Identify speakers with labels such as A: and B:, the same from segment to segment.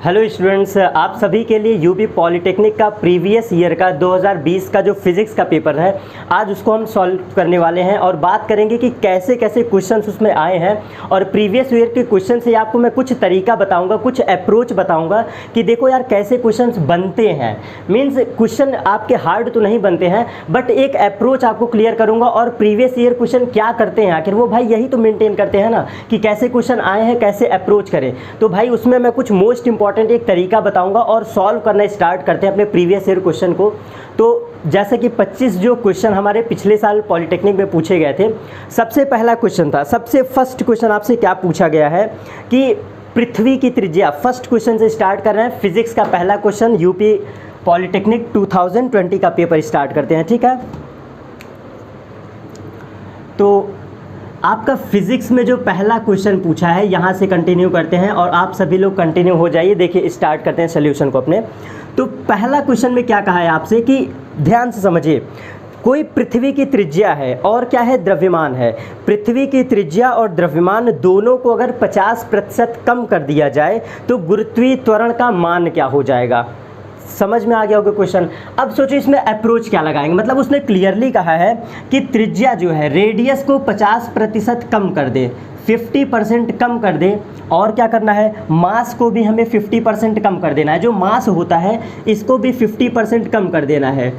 A: Hello students, आप सभी के लिए यूपी पॉलिटेक्निक का प्रीवियस ईयर का 2020 का जो फिज़िक्स का पेपर है आज उसको हम सॉल्व करने वाले हैं और बात करेंगे कि कैसे कैसे क्वेश्चंस उसमें आए हैं। और प्रीवियस ईयर के क्वेश्चन से आपको मैं कुछ तरीका बताऊंगा, कुछ अप्रोच बताऊंगा कि देखो यार कैसे क्वेश्चंस बनते हैं। मीन्स क्वेश्चन आपके हार्ड तो नहीं बनते हैं बट एक अप्रोच आपको क्लियर करूँगा। और प्रीवियस ईयर क्वेश्चन क्या करते हैं आखिर, वो भाई यही तो मेनटेन करते हैं ना कि कैसे क्वेश्चन आए हैं, कैसे अप्रोच करें। तो भाई उसमें मैं कुछ मोस्ट इंपॉर्टेंट एक तरीका बताऊंगा और सॉल्व करना स्टार्ट करते हैं अपने प्रीवियस ईयर क्वेश्चन को। तो जैसे कि 25 जो क्वेश्चन हमारे पिछले साल पॉलिटेक्निक में पूछे गए थे, सबसे पहला क्वेश्चन था, सबसे फर्स्ट क्वेश्चन आपसे क्या पूछा गया है कि पृथ्वी की त्रिज्या। फर्स्ट क्वेश्चन से स्टार्ट कर रहे हैं, फिजिक्स का पहला क्वेश्चन, यूपी पॉलिटेक्निक 2020 का पेपर स्टार्ट करते हैं, ठीक है। तो आपका फिजिक्स में जो पहला क्वेश्चन पूछा है यहाँ से कंटिन्यू करते हैं और आप सभी लोग कंटिन्यू हो जाइए। देखिए स्टार्ट करते हैं सॉल्यूशन को अपने। तो पहला क्वेश्चन में क्या कहा है आपसे कि ध्यान से समझिए, कोई पृथ्वी की त्रिज्या है और क्या है, द्रव्यमान है। पृथ्वी की त्रिज्या और द्रव्यमान दोनों को अगर 50% कम कर दिया जाए तो गुरुत्वीय त्वरण का मान क्या हो जाएगा। समझ में आ गया होगा क्वेश्चन। अब सोचो इसमें अप्रोच क्या लगाएंगे। मतलब उसने क्लियरली कहा है कि त्रिज्या जो है रेडियस को 50% कम कर दे, 50% कम कर दे। और क्या करना है, मास को भी हमें 50% कम कर देना है। जो मास होता है इसको भी 50% कम कर देना है।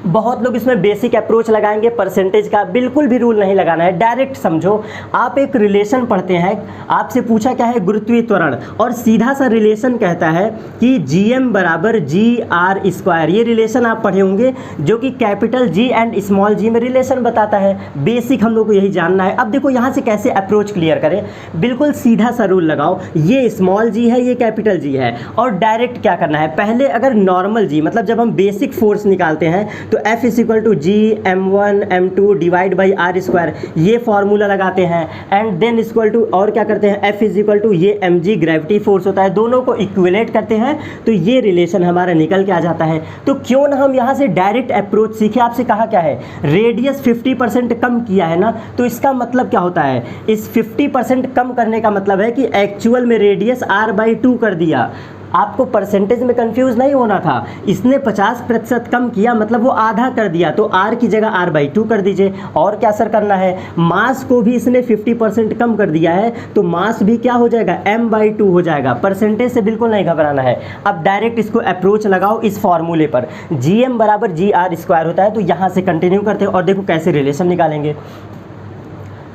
A: बहुत लोग इसमें बेसिक अप्रोच लगाएंगे, परसेंटेज का बिल्कुल भी रूल नहीं लगाना है, डायरेक्ट समझो। आप एक रिलेशन पढ़ते हैं, आपसे पूछा क्या है, गुरुत्वीय त्वरण, और सीधा सा रिलेशन कहता है कि Gm बराबर GR²। ये रिलेशन आप पढ़े होंगे जो कि capital G and small g में रिलेशन बताता है। बेसिक हम लोग को यही जानना है। अब देखो यहाँ से कैसे अप्रोच क्लियर करें, बिल्कुल सीधा सा रूल लगाओ। ये स्मॉल g है, ये कैपिटल G है, और डायरेक्ट क्या करना है, पहले अगर नॉर्मल g मतलब जब हम बेसिक फोर्स निकालते हैं तो F = G m1 m2 divide by r², ये फॉर्मूला लगाते हैं। एंड देन इक्वल टू, और क्या करते हैं, F = ये mg ग्रेविटी फोर्स होता है, दोनों को इक्विलेट करते हैं तो ये रिलेशन हमारा निकल के आ जाता है। तो क्यों ना हम यहाँ से डायरेक्ट अप्रोच सीखे। आपसे कहा क्या है, रेडियस 50% कम किया है ना, तो इसका मतलब क्या होता है, इस 50% कम करने का मतलब है कि एक्चुअल में रेडियस r/2 कर दिया। आपको परसेंटेज में कंफ्यूज नहीं होना था, इसने 50% कम किया मतलब वो आधा कर दिया, तो r की जगह r/2 कर दीजिए। और क्या सर करना है, मास को भी इसने 50% कम कर दिया है तो मास भी क्या हो जाएगा, m/2 हो जाएगा। परसेंटेज से बिल्कुल नहीं घबराना है। अब डायरेक्ट इसको अप्रोच लगाओ इस फॉर्मूले पर, Gm बराबर GR² होता है। तो यहाँ से कंटिन्यू करते हैं और देखो कैसे रिलेशन निकालेंगे।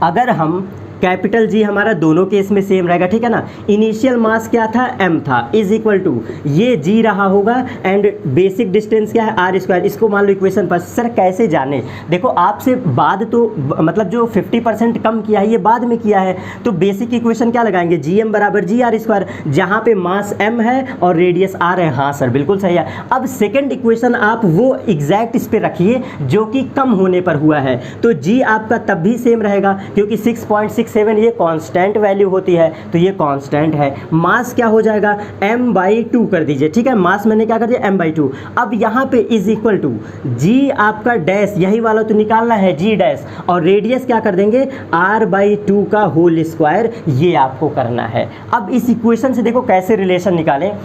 A: अगर हम कैपिटल G हमारा दोनों केस में सेम रहेगा, ठीक है ना। इनिशियल मास क्या था, m था, इज इक्वल टू ये G रहा होगा एंड बेसिक डिस्टेंस क्या है, r²। इसको मान लो इक्वेशन पर। सर कैसे जाने, देखो आपसे बाद तो मतलब जो 50% कम किया है ये बाद में किया है, तो बेसिक इक्वेशन क्या लगाएंगे, Gm बराबर GR², जहाँ पे मास m है और रेडियस r है। हाँ सर बिल्कुल सही है। अब सेकेंड इक्वेशन आप वो एग्जैक्ट इस पर रखिए जो कि कम होने पर हुआ है, तो G आपका तब भी सेम रहेगा क्योंकि 6.67 ये कांस्टेंट वैल्यू होती है, तो ये कांस्टेंट है। मास क्या हो जाएगा, m/2 कर दीजिए, ठीक है। मास मैंने क्या कर दिया, m/2। अब यहाँ पे इज इक्वल टू G आपका डैश, यही वाला तो निकालना है, G डैश, और रेडियस क्या कर देंगे, r/2 का होल स्क्वायर, ये आपको करना है। अब इस इक्वेशन से देखो कैसे रिलेशन निकालें,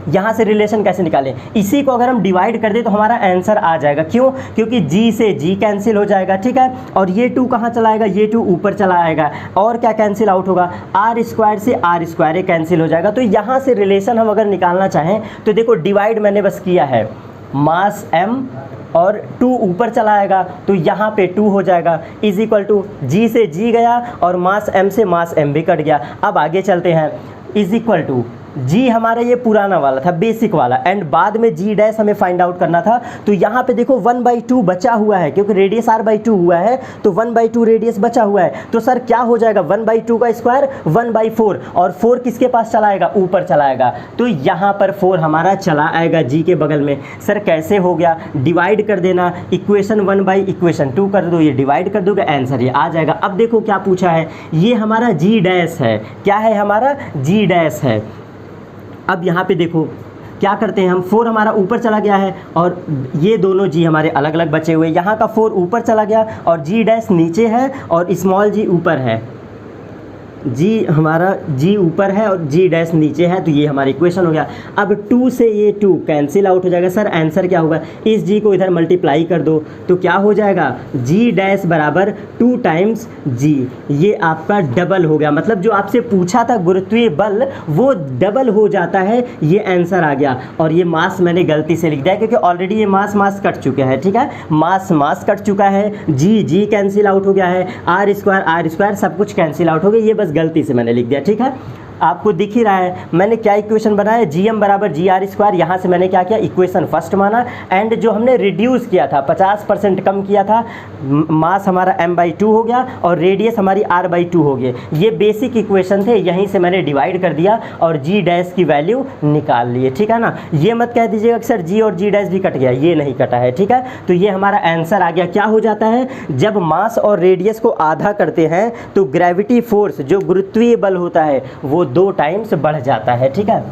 A: यहाँ से रिलेशन कैसे निकालें, इसी को अगर हम डिवाइड कर दें तो हमारा आंसर आ जाएगा। क्यों, क्योंकि G से G कैंसिल हो जाएगा, ठीक है। और ये 2 कहाँ चला आएगा, ये 2 ऊपर चला आएगा। और क्या कैंसिल आउट होगा, r² से r² कैंसिल हो जाएगा। तो यहाँ से रिलेशन हम अगर निकालना चाहें तो देखो डिवाइड मैंने बस किया है, मास m और 2 ऊपर चला आएगा तो यहाँ पे 2 हो जाएगा, इज इक्वल टू G से G गया और मास m से मास m भी कट गया। अब आगे चलते हैं, इज इक्वल टू G हमारा ये पुराना वाला था, बेसिक वाला, एंड बाद में G डैश हमें फाइंड आउट करना था। तो यहाँ पे देखो 1/2 बचा हुआ है क्योंकि रेडियस r/2 हुआ है, तो 1/2 रेडियस बचा हुआ है। तो सर क्या हो जाएगा, 1/2 का स्क्वायर 1/4, और 4 किसके पास चला आएगा, ऊपर चला आएगा। तो यहाँ पर 4 हमारा चला आएगा G के बगल में। सर कैसे हो गया, डिवाइड कर देना, इक्वेशन 1 बाई इक्वेशन 2 कर दो, ये डिवाइड कर दोगे, आंसर ये आ जाएगा। अब देखो क्या पूछा है, ये हमारा G डैश है, क्या है हमारा, G डैश है। अब यहाँ पे देखो क्या करते हैं हम, 4 हमारा ऊपर चला गया है और ये दोनों G हमारे अलग अलग बचे हुए। यहाँ का 4 ऊपर चला गया और G डैश नीचे है और स्मॉल g ऊपर है। जी हमारा जी ऊपर है और जी डैश नीचे है, तो ये हमारी इक्वेशन हो गया। अब 2 से ये 2 कैंसिल आउट हो जाएगा। सर आंसर क्या होगा, इस जी को इधर मल्टीप्लाई कर दो तो क्या हो जाएगा, जी डैश बराबर 2 टाइम्स जी, ये आपका डबल हो गया। मतलब जो आपसे पूछा था गुरुत्वीय बल वो डबल हो जाता है, ये आंसर आ गया। और ये मास मैंने गलती से लिख दिया क्योंकि ऑलरेडी ये मास कट चुका है, ठीक है, मास कट चुका है, जी कैंसिल आउट हो गया है, आर स्क्वायर सब कुछ कैंसिल आउट हो गया, ये बस गलती से मैंने लिख दिया, ठीक है। आपको दिख ही रहा है मैंने क्या इक्वेशन बनाया, GM बराबर GR²। यहाँ से मैंने क्या किया, इक्वेशन फर्स्ट माना, एंड जो हमने रिड्यूस किया था 50% कम किया था, मास हमारा m/2 हो गया और रेडियस हमारी r/2 हो गई। ये बेसिक इक्वेशन थे, यहीं से मैंने डिवाइड कर दिया और जी डैश की वैल्यू निकाल लिए, ठीक है ना। ये मत कह दीजिएगा कि सर जी और जी डैश भी कट गया, ये नहीं कटा है, ठीक है। तो ये हमारा आंसर आ गया। क्या हो जाता है, जब मास और रेडियस को आधा करते हैं तो ग्रेविटी फोर्स जो गुरुत्वीय बल होता है वो 2 टाइम्स बढ़ जाता है, ठीक है।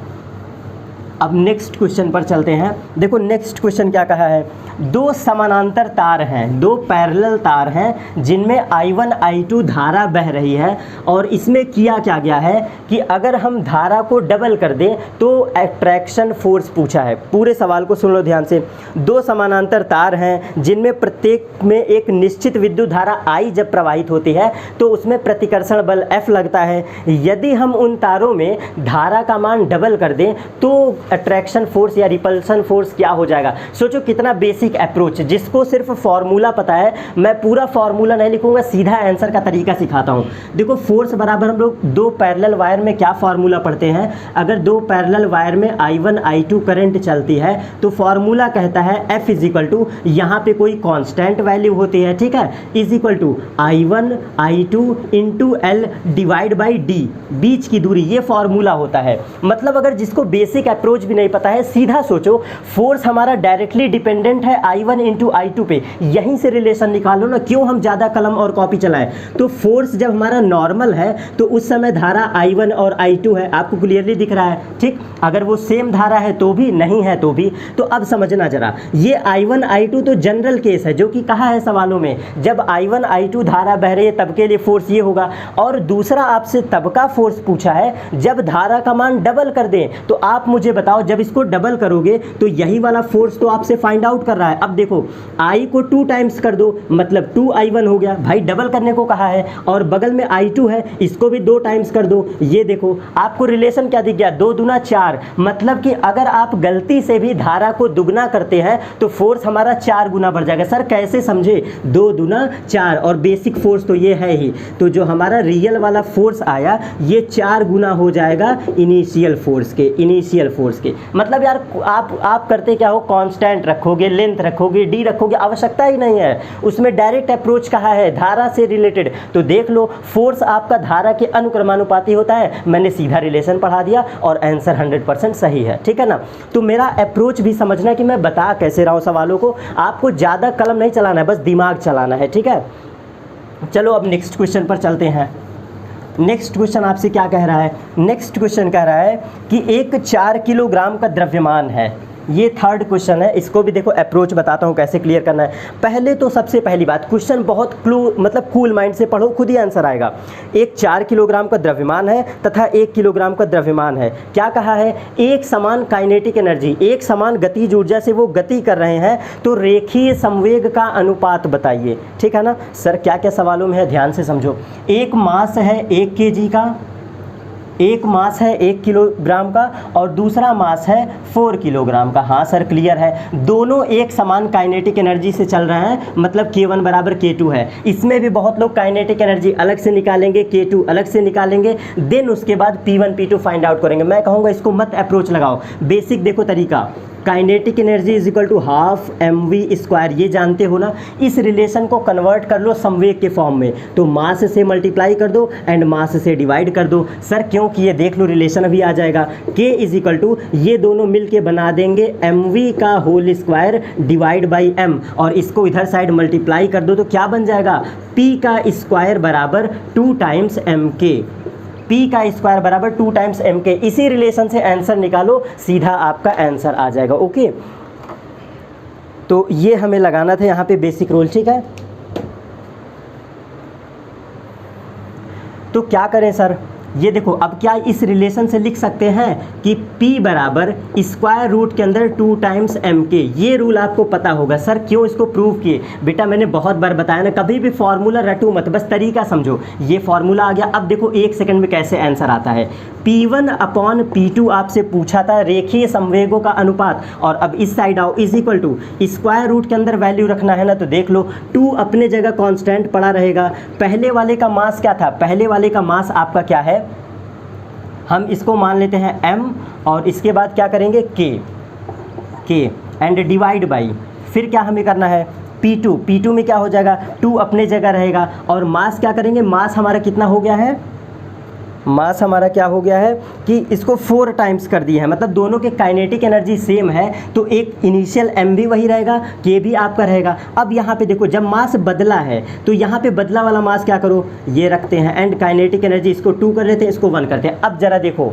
A: अब नेक्स्ट क्वेश्चन पर चलते हैं। देखो नेक्स्ट क्वेश्चन क्या कहा है, 2 समानांतर तार हैं, 2 पैरेलल तार हैं जिनमें I1 I2 धारा बह रही है, और इसमें किया क्या गया है कि अगर हम धारा को डबल कर दें तो अट्रैक्शन फोर्स पूछा है। पूरे सवाल को सुन लो ध्यान से। 2 समानांतर तार हैं जिनमें प्रत्येक में एक निश्चित विद्युत धारा I जब प्रवाहित होती है तो उसमें प्रतिकर्षण बल F लगता है। यदि हम उन तारों में धारा का मान डबल कर दें तो अट्रैक्शन फोर्स या रिपल्सन फोर्स क्या हो जाएगा। सोचो कितना बेसिक अप्रोच, जिसको सिर्फ फॉर्मूला पता है, मैं पूरा फॉर्मूला नहीं लिखूंगा, सीधा आंसर का तरीका सिखाता हूं। देखो फोर्स बराबर हम लोग 2 पैरेलल वायर में क्या फॉर्मूला पढ़ते हैं, अगर 2 पैरेलल वायर में I1 I2 करंट चलती है तो फॉर्मूला कहता है F इजिकल टू, यहाँ पे कोई कांस्टेंट वैल्यू होती है, ठीक है, equal to I1 I2 into L divide by D, बीच की दूरी, ये फॉर्मूला होता है। मतलब अगर जिसको बेसिक अप्रोच भी नहीं पता है, सीधा सोचो फोर्स हमारा डायरेक्टली डिपेंडेंट है I1 इंटू I2 पे, यहीं से रिलेशन निकालो ना, क्यों हम ज़्यादा कलम और कॉपी चलाएं। तो फोर्स जब हमारा नॉर्मल है तो उस समय धारा I1 और I2 है, आपको क्लियरली दिख रहा है, ठीक। अगर वो सेम धारा है तो भी, नहीं है तो भी। तो अब समझना जरा, ये I1 I2 तो जनरल केस है जो कि कहा है सवालों में, जब I1 I2 धारा बह रही है तब के लिए फोर्स ये होगा। और दूसरा आपसे तब का फोर्स पूछा है जब धारा का मान डबल कर दें। तो आप मुझे बताओ, जब इसको डबल करोगे तो यही वाला फोर्स तो आपसे फाइंड आउट कर रहा है। अब देखो I को 2 टाइम्स कर दो, मतलब 2I1 हो गया, भाई डबल करने को कहा है, और बगल में I2 है, इसको भी 2 टाइम्स कर दो। ये देखो आपको रिलेशन क्या दिख गया, 2 दूना 4, मतलब कि अगर आप गलती से भी धारा को दुगना करते हैं तो फोर्स हमारा 4 गुना बढ़ जाएगा। सर कैसे समझे, 2 दूना 4, और बेसिक फोर्स तो ये है ही, तो जो हमारा रियल वाला फोर्स आया ये 4 गुना हो जाएगा इनिशियल फोर्स के। मतलब यार आप करते क्या हो, कांस्टेंट रखोगे, लेंथ रखोगे, डी रखोगे, आवश्यकता ही नहीं है, उसमें डायरेक्ट अप्रोच कहा है धारा से रिलेटेड। तो देख लो फोर्स आपका धारा के अनुक्रमानुपाती होता है, मैंने सीधा रिलेशन पढ़ा दिया और आंसर 100% सही है, ठीक है ना। तो मेरा अप्रोच भी समझना कि मैं बता कैसे रहा हूँ सवालों को, आपको ज़्यादा कलम नहीं चलाना है, बस दिमाग चलाना है, ठीक है। चलो अब नेक्स्ट क्वेश्चन पर चलते हैं। नेक्स्ट क्वेश्चन आपसे क्या कह रहा है, नेक्स्ट क्वेश्चन कह रहा है कि एक 4 किलोग्राम का द्रव्यमान है, ये थर्ड क्वेश्चन है। इसको भी देखो अप्रोच बताता हूँ कैसे क्लियर करना है। पहले तो सबसे पहली बात, क्वेश्चन बहुत कूल माइंड से पढ़ो, खुद ही आंसर आएगा। एक 4 किलोग्राम का द्रव्यमान है तथा 1 किलोग्राम का द्रव्यमान है। क्या कहा है, एक समान काइनेटिक एनर्जी, एक समान गतिज ऊर्जा से वो गति कर रहे हैं, तो रेखीय संवेग का अनुपात बताइए, ठीक है ना। सर क्या क्या सवालों में है, ध्यान से समझो। एक मास है 1 kg का, एक मास है 1 किलोग्राम का और दूसरा मास है 4 किलोग्राम का। हाँ सर क्लियर है, दोनों एक समान काइनेटिक एनर्जी से चल रहे हैं, मतलब K1 बराबर K2 है। इसमें भी बहुत लोग काइनेटिक एनर्जी अलग से निकालेंगे, K2 अलग से निकालेंगे, देन उसके बाद P1 P2 फाइंड आउट करेंगे। मैं कहूँगा इसको मत अप्रोच लगाओ, बेसिक देखो तरीका, kinetic energy is equal to half mv², ये जानते हो ना। इस रिलेशन को कन्वर्ट कर लो संवेग के फॉर्म में, तो मास से मल्टीप्लाई कर दो एंड मास से डिवाइड कर दो। सर क्योंकि ये देख लो रिलेशन अभी आ जाएगा, k इज इक्वल टू, ये दोनों मिलके बना देंगे mv का whole square divide by m, और इसको इधर साइड मल्टीप्लाई कर दो तो क्या बन जाएगा, p का स्क्वायर बराबर 2 टाइम्स mk, P का स्क्वायर बराबर 2 टाइम्स mk। इसी रिलेशन से आंसर निकालो, सीधा आपका आंसर आ जाएगा। ओके, तो ये हमें लगाना था यहाँ पे बेसिक रूल, ठीक है। तो क्या करें सर, ये देखो अब क्या इस रिलेशन से लिख सकते हैं कि P बराबर स्क्वायर रूट के अंदर 2 टाइम्स mk। ये रूल आपको पता होगा। सर क्यों इसको प्रूव किए? बेटा मैंने बहुत बार बताया ना, कभी भी फॉर्मूला रटो मत, बस तरीका समझो। ये फॉर्मूला आ गया, अब देखो 1 सेकंड में कैसे आंसर आता है। P1 अपॉन P2 आपसे पूछा था रेखीय संवेगों का अनुपात, और अब इस साइड आओ, is equal to square root के अंदर वैल्यू रखना है ना, तो देख लो 2 अपने जगह कांस्टेंट पड़ा रहेगा। पहले वाले का मास क्या था? पहले वाले का मास आपका क्या है, हम इसको मान लेते हैं m, और इसके बाद क्या करेंगे k एंड डिवाइड बाई, फिर क्या हमें करना है P2 में क्या हो जाएगा, 2 अपने जगह रहेगा, और मास क्या करेंगे, मास हमारा कितना हो गया है, मास हमारा क्या हो गया है कि इसको 4 टाइम्स कर दिया है, मतलब दोनों के काइनेटिक एनर्जी सेम है, तो एक इनिशियल m भी वही रहेगा, k भी आपका रहेगा। अब यहाँ पे देखो जब मास बदला है तो यहाँ पे बदला वाला मास क्या करो, ये रखते हैं, एंड काइनेटिक एनर्जी इसको 2 कर लेते हैं, इसको 1 करते हैं। अब जरा देखो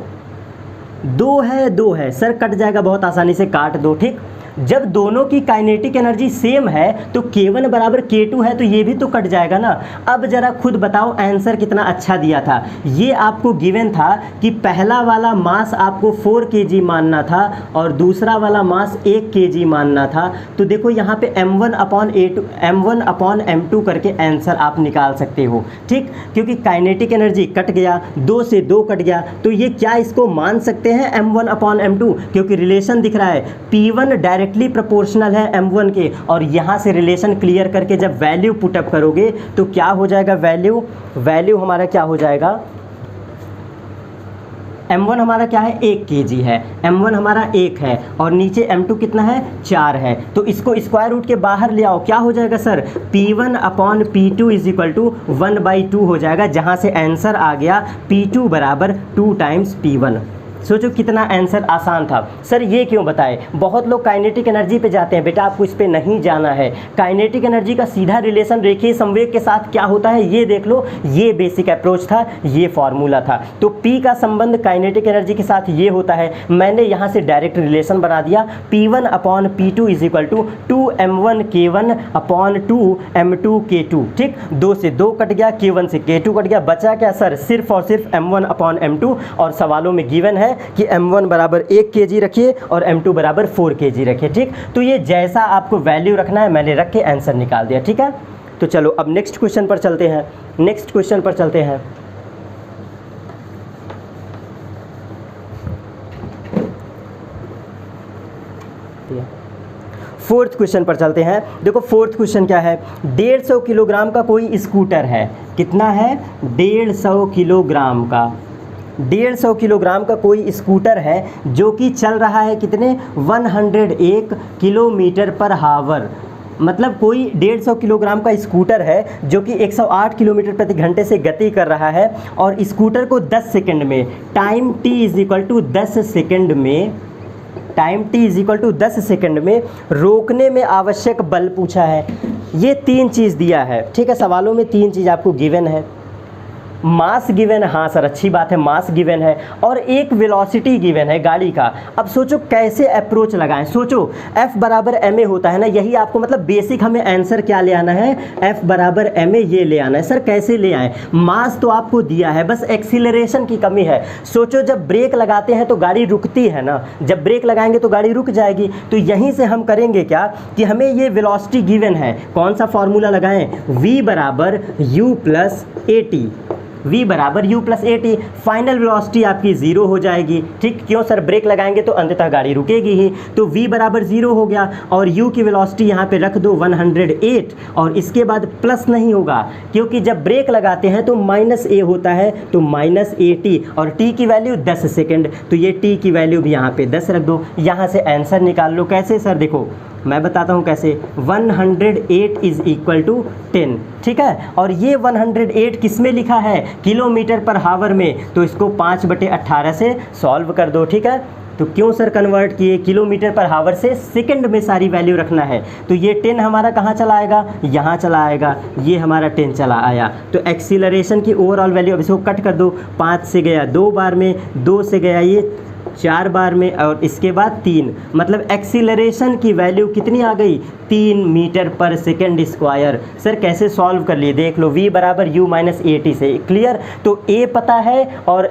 A: 2 है सर, कट जाएगा बहुत आसानी से, काट दो। ठीक, जब दोनों की काइनेटिक एनर्जी सेम है तो k1 बराबर k2 है, तो ये भी तो कट जाएगा ना। अब जरा खुद बताओ आंसर कितना अच्छा दिया था। ये आपको गिवन था कि पहला वाला मास आपको 4 kg मानना था और दूसरा वाला मास 1 kg मानना था। तो देखो यहाँ पे m1 अपॉन m2 करके आंसर आप निकाल सकते हो। ठीक, क्योंकि काइनेटिक एनर्जी कट गया, 2 से 2 कट गया, तो ये क्या इसको मान सकते हैं m1 अपॉन m2, क्योंकि रिलेशन दिख रहा है P1 डायरेक्टली प्रोपोर्शनल है m1 के, और यहाँ से रिलेशन क्लियर करके जब वैल्यू पुटअप करोगे तो क्या हो जाएगा, वैल्यू हमारा क्या हो जाएगा, m1 हमारा क्या है 1 kg है, m1 हमारा 1 है, और नीचे m2 कितना है 4 है। तो इसको स्क्वायर रूट के बाहर ले आओ, क्या हो जाएगा sir, P1 upon P2 is equal to 1/2 हो जाएगा, जहाँ से आंसर आ गया P2 बराबर 2 टाइम्स P1। सोचो कितना आंसर आसान था। सर ये क्यों बताए, बहुत लोग काइनेटिक एनर्जी पे जाते हैं, बेटा आपको इस पे नहीं जाना है। काइनेटिक एनर्जी का सीधा रिलेशन रेखीय संवेग के साथ क्या होता है ये देख लो, ये बेसिक अप्रोच था, ये फॉर्मूला था। तो P का संबंध काइनेटिक एनर्जी के साथ ये होता है, मैंने यहाँ से डायरेक्ट रिलेशन बना दिया, P1 upon P2 is equal to 2m1 k1 upon 2m2 k2। ठीक, 2 से 2 कट गया, k1 से k2 कट गया, बचा क्या सर, सिर्फ और सिर्फ m1 अपॉन m2, और सवालों में गिवन है कि m1 बराबर 1 kg रखिए और m2 बराबर 4 kg रखिए। ठीक, तो ये जैसा आपको वैल्यू रखना है मैंने रख के आंसर निकाल दिया। ठीक है, तो चलो अब नेक्स्ट क्वेश्चन पर चलते हैं। फोर्थ क्वेश्चन पर चलते हैं। देखो फोर्थ क्वेश्चन क्या है, 150 किलोग्राम का कोई स्कूटर है, कितना है 150 किलोग्राम का, 150 किलोग्राम का कोई स्कूटर है जो कि चल रहा है कितने 101 किलोमीटर पर हावर। मतलब कोई 150 किलोग्राम का स्कूटर है जो कि 108 किलोमीटर प्रति घंटे से गति कर रहा है, और स्कूटर को 10 सेकंड में, time t is equal to 10 second में, time t is equal to 10 second में रोकने में आवश्यक बल पूछा है। ये 3 चीज़ दिया है। ठीक है, सवालों में 3 चीज़ आपको गिवन है। मास गिवन है, हाँ सर अच्छी बात है, मास गिवन है, और एक वेलोसिटी गिवन है गाड़ी का। अब सोचो कैसे अप्रोच लगाएं, सोचो F बराबर ma होता है ना, यही आपको मतलब बेसिक हमें आंसर क्या ले आना है, F बराबर ma ये ले आना है। सर कैसे ले आए, मास तो आपको दिया है, बस एक्सीलरेशन की कमी है। सोचो जब ब्रेक लगाते हैं तो गाड़ी रुकती है ना, जब ब्रेक लगाएंगे तो गाड़ी रुक जाएगी। तो यहीं से हम करेंगे क्या कि हमें ये वेलोसिटी गिवन है, कौन सा फॉर्मूला लगाएं, v बराबर u प्लस at, v बराबर u plus at, final velocity आपकी 0 हो जाएगी। ठीक, क्यों सर, ब्रेक लगाएंगे तो अंततः गाड़ी रुकेगी ही, तो v बराबर 0 हो गया, और u की वेलोसिटी यहाँ पे रख दो 108, और इसके बाद प्लस नहीं होगा क्योंकि जब ब्रेक लगाते हैं तो माइनस a होता है, तो माइनस at, और t की वैल्यू 10 सेकेंड, तो ये t की वैल्यू भी यहाँ पे 10 रख दो। यहाँ से आंसर निकाल लो। कैसे सर, देखो मैं बताता हूँ कैसे, 108 इज इक्वल टू 10। ठीक है, और ये 108 किस में लिखा है, किलोमीटर पर हावर में, तो इसको 5/18 से सॉल्व कर दो। ठीक है, तो क्यों सर कन्वर्ट किए, किलोमीटर पर हावर से सेकंड में सारी वैल्यू रखना है। तो ये 10 हमारा कहाँ चला आएगा, यहाँ चला आएगा, ये हमारा 10 चला आया। तो एक्सीलरेशन की ओवरऑल वैल्यू, अब इसको कट कर दो, 5 से गया 2 बार में, 2 से गया ये 4 बार में, और इसके बाद 3, मतलब एक्सीलरेशन की वैल्यू कितनी आ गई, 3 मीटर पर सेकेंड स्क्वायर। सर कैसे सॉल्व कर लिए, देख लो, v बराबर u माइनस ए टी से, क्लियर। तो a पता है और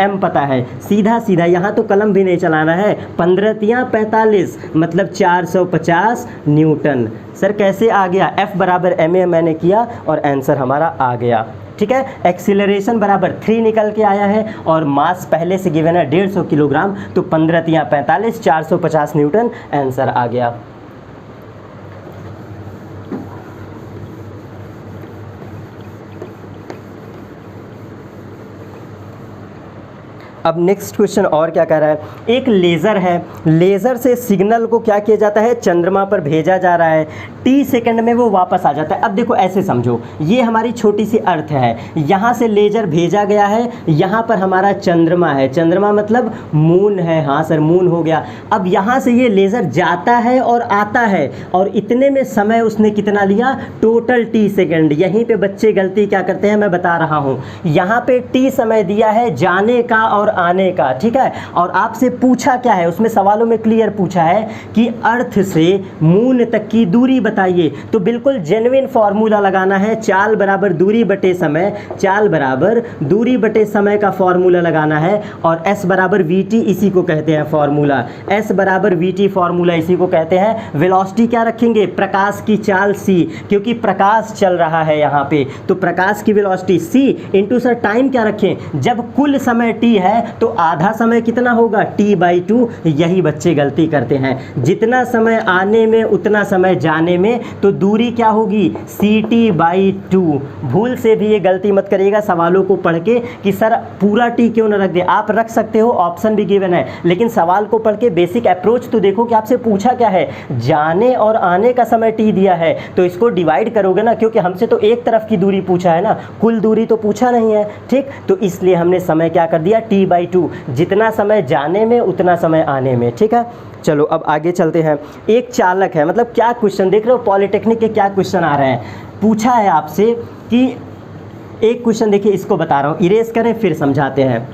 A: m पता है, सीधा सीधा, यहाँ तो कलम भी नहीं चलाना है, 15 तियाँ 45 मतलब 450 न्यूटन। सर कैसे आ गया, f बराबर ma मैंने किया और आंसर हमारा आ गया, ठीक है। एक्सीलरेशन बराबर 3 निकल के आया है और मास पहले से गिवन है 150 किलोग्राम, तो 15 तियाँ 45 450 न्यूटन आंसर आ गया। अब नेक्स्ट क्वेश्चन और क्या कह रहा है, एक लेज़र है, लेज़र से सिग्नल को क्या किया जाता है, चंद्रमा पर भेजा जा रहा है, टी सेकंड में वो वापस आ जाता है। अब देखो ऐसे समझो, ये हमारी छोटी सी अर्थ है, यहाँ से लेज़र भेजा गया है, यहाँ पर हमारा चंद्रमा है, चंद्रमा मतलब मून है, हाँ सर मून हो गया। अब यहाँ से ये लेज़र जाता है और आता है, और इतने में समय उसने कितना लिया, टोटल टी सेकंड। यहीं पे बच्चे गलती क्या करते हैं मैं बता रहा हूँ, यहाँ पे टी समय दिया है जाने का और आने का, ठीक है। और आपसे पूछा क्या है, उसमें सवालों में क्लियर पूछा है कि अर्थ से मून तक की दूरी बताइए, तो बिल्कुल जेन्युइन फॉर्मूला लगाना है, चाल बराबर दूरी बटे समय, चाल बराबर दूरी बटे समय का फॉर्मूला लगाना है, और s बराबर vt इसी को कहते हैं फॉर्मूला, s बराबर vt फॉर्मूला इसी को कहते हैं। वेलोसिटी क्या रखेंगे, प्रकाश की चाल c, क्योंकि प्रकाश चल रहा है यहाँ पे, तो प्रकाश की velocity c into sir time क्या रखें, जब कुल समय t है तो आधा समय कितना होगा, t/2। यही बच्चे गलती करते हैं, जितना समय आने में उतना समय जाने में, तो दूरी क्या होगी, ct/2। भूल से भी ये गलती मत करिएगा सवालों को पढ़ के कि सर पूरा t क्यों ना रख दे, आप रख सकते हो, ऑप्शन भी गिवन है, लेकिन सवाल को पढ़ के बेसिक अप्रोच तो देखो कि आपसे पूछा क्या है, जाने और आने का समय t दिया है, तो इसको डिवाइड करोगे ना, क्योंकि हमसे तो एक तरफ की दूरी पूछा है ना, कुल दूरी तो पूछा नहीं है, ठीक। तो इसलिए हमने समय क्या कर दिया, t/2, जितना समय जाने में उतना समय आने में, ठीक है। चलो अब आगे चलते हैं। एक चालक है, मतलब क्या क्वेश्चन देख रहे हो, पॉलिटेक्निक के क्या क्वेश्चन आ रहे हैं, पूछा है आपसे कि एक क्वेश्चन देखिए, इसको बता रहा हूँ, इरेज करें फिर समझाते हैं।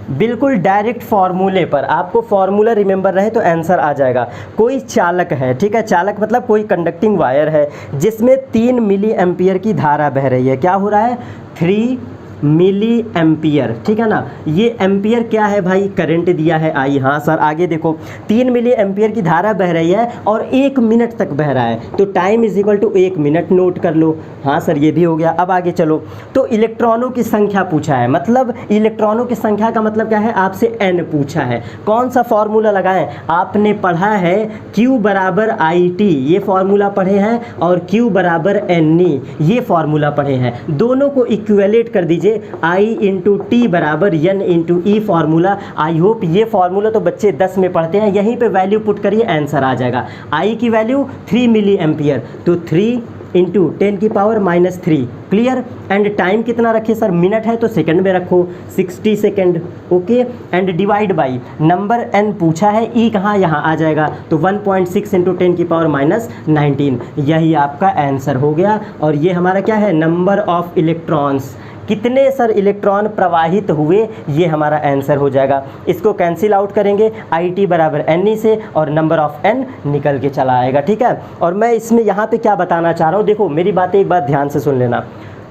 A: बिल्कुल डायरेक्ट फार्मूले पर, आपको फार्मूला रिमेंबर रहे तो आंसर आ जाएगा। कोई चालक है, ठीक है, चालक मतलब कोई कंडक्टिंग वायर है जिसमें 3 मिली एम्पियर की धारा बह रही है। क्या हो रहा है, 3 मिली एम्पियर, ठीक है ना। ये एम्पियर क्या है भाई, करंट दिया है आई, हाँ सर। आगे देखो 3 मिली एम्पियर की धारा बह रही है और 1 मिनट तक बह रहा है, तो time is equal to 1 minute, note कर लो। हाँ सर ये भी हो गया। अब आगे चलो, तो इलेक्ट्रॉनों की संख्या पूछा है, मतलब इलेक्ट्रॉनों की संख्या का मतलब क्या है, आपसे n पूछा है। कौन सा फॉर्मूला लगाएं, आपने पढ़ा है Q बराबर IT, ये फॉर्मूला पढ़े हैं, और Q बराबर NE, ये फॉर्मूला पढ़े हैं। दोनों को इक्वेलेट कर दीजिए, I इंटू टी बराबर n into E formula. I hope ये फॉर्मूला तो बच्चे 10 में पढ़ते हैं, यहीं पे वैल्यू पुट करिए, आंसर आ जाएगा। I की वैल्यू 3 मिली एम्पियर, तो 3 इंटू 10 की पावर -3, क्लियर। एंड टाइम कितना रखे सर, मिनट है तो सेकंड में रखो, 60 second, okay. And divide by number n पूछा है, ई कहाँ, यहाँ आ जाएगा, तो 1.6 इंटू 10 की पावर -19, यही आपका आंसर हो गया। और ये हमारा क्या है, नंबर ऑफ इलेक्ट्रॉन्स, कितने सर इलेक्ट्रॉन प्रवाहित हुए, ये हमारा आंसर हो जाएगा। इसको कैंसिल आउट करेंगे, IT बराबर NE से, और नंबर ऑफ n निकल के चला आएगा, ठीक है। और मैं इसमें यहाँ पे क्या बताना चाह रहा हूँ, देखो मेरी बातें एक बात ध्यान से सुन लेना,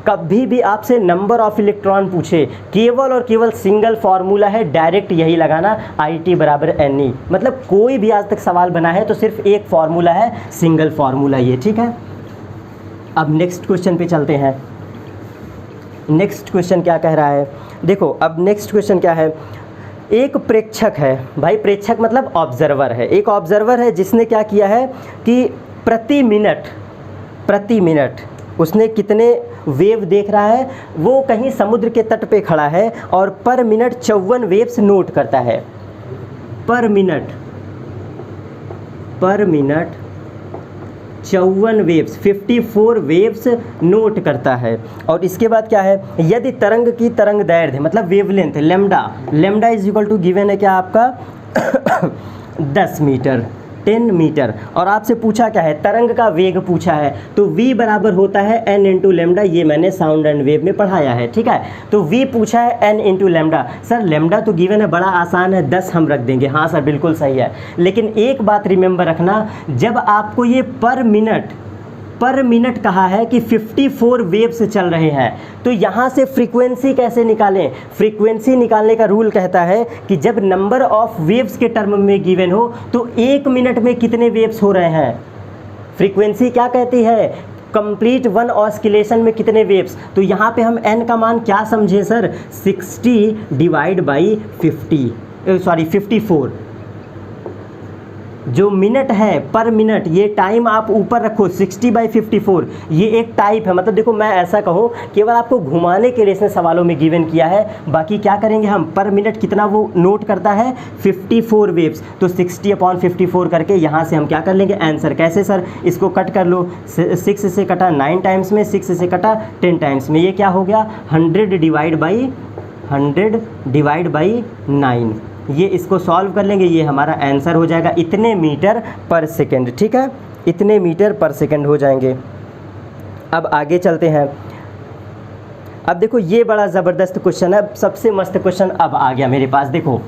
A: कभी भी आपसे नंबर ऑफ इलेक्ट्रॉन पूछे, केवल और केवल सिंगल फार्मूला है, डायरेक्ट यही लगाना, IT बराबर NE। मतलब कोई भी आज तक सवाल बना है तो सिर्फ एक फार्मूला है, सिंगल फार्मूला ये, ठीक है। अब नेक्स्ट क्वेश्चन पे चलते हैं। नेक्स्ट क्वेश्चन क्या कह रहा है, देखो अब नेक्स्ट क्वेश्चन क्या है, एक प्रेक्षक है भाई, प्रेक्षक मतलब ऑब्जर्वर है, एक ऑब्जर्वर है जिसने क्या किया है कि प्रति मिनट उसने कितने वेव देख रहा है, वो कहीं समुद्र के तट पे खड़ा है और पर मिनट 54 वेव्स नोट करता है, पर मिनट 54 वेव्स, 54 वेव्स नोट करता है। और इसके बाद क्या है, यदि तरंग की तरंग दैर्ध्य मतलब wavelength lambda is equal to given है क्या आपका 10 मीटर, 10 मीटर। और आपसे पूछा क्या है, तरंग का वेग पूछा है, तो v बराबर होता है n इंटू लेमडा, ये मैंने साउंड एंड वेव में पढ़ाया है, ठीक है। तो v पूछा है n into lambda. Sir lambda तो गिवन है, बड़ा आसान है, 10 हम रख देंगे। हाँ सर बिल्कुल सही है, लेकिन एक बात रिमेंबर रखना, जब आपको ये पर मिनट कहा है कि 54 वेव्स चल रहे हैं, तो यहाँ से फ्रीक्वेंसी कैसे निकालें। फ्रीक्वेंसी निकालने का रूल कहता है कि जब नंबर ऑफ वेव्स के टर्म में गिवन हो तो 1 मिनट में कितने वेव्स हो रहे हैं। फ्रीक्वेंसी क्या कहती है, कंप्लीट वन ऑस्किलेशन में कितने वेव्स। तो यहाँ पे हम n का मान क्या समझे सर, 60 डिवाइड बाई 54, जो मिनट है पर मिनट, ये टाइम आप ऊपर रखो 60/54, ये एक टाइप है। मतलब देखो मैं ऐसा कहूँ, केवल आपको घुमाने के लिए इसने सवालों में गिवन किया है, बाकी क्या करेंगे हम, पर मिनट कितना वो नोट करता है, 54 वेव्स। तो 60/54 करके यहाँ से हम क्या कर लेंगे, आंसर। कैसे सर, इसको कट कर लो, 6 से कटा 9 टाइम्स में, 6 से कटा 10 टाइम्स में, ये क्या हो गया 100 डिवाइड बाई 9। ये इसको सॉल्व कर लेंगे, ये हमारा आंसर हो जाएगा इतने मीटर पर सेकंड, ठीक है, इतने मीटर पर सेकंड हो जाएंगे। अब आगे चलते हैं। अब देखो ये बड़ा ज़बरदस्त क्वेश्चन है, सबसे मस्त क्वेश्चन अब आ गया मेरे पास। देखो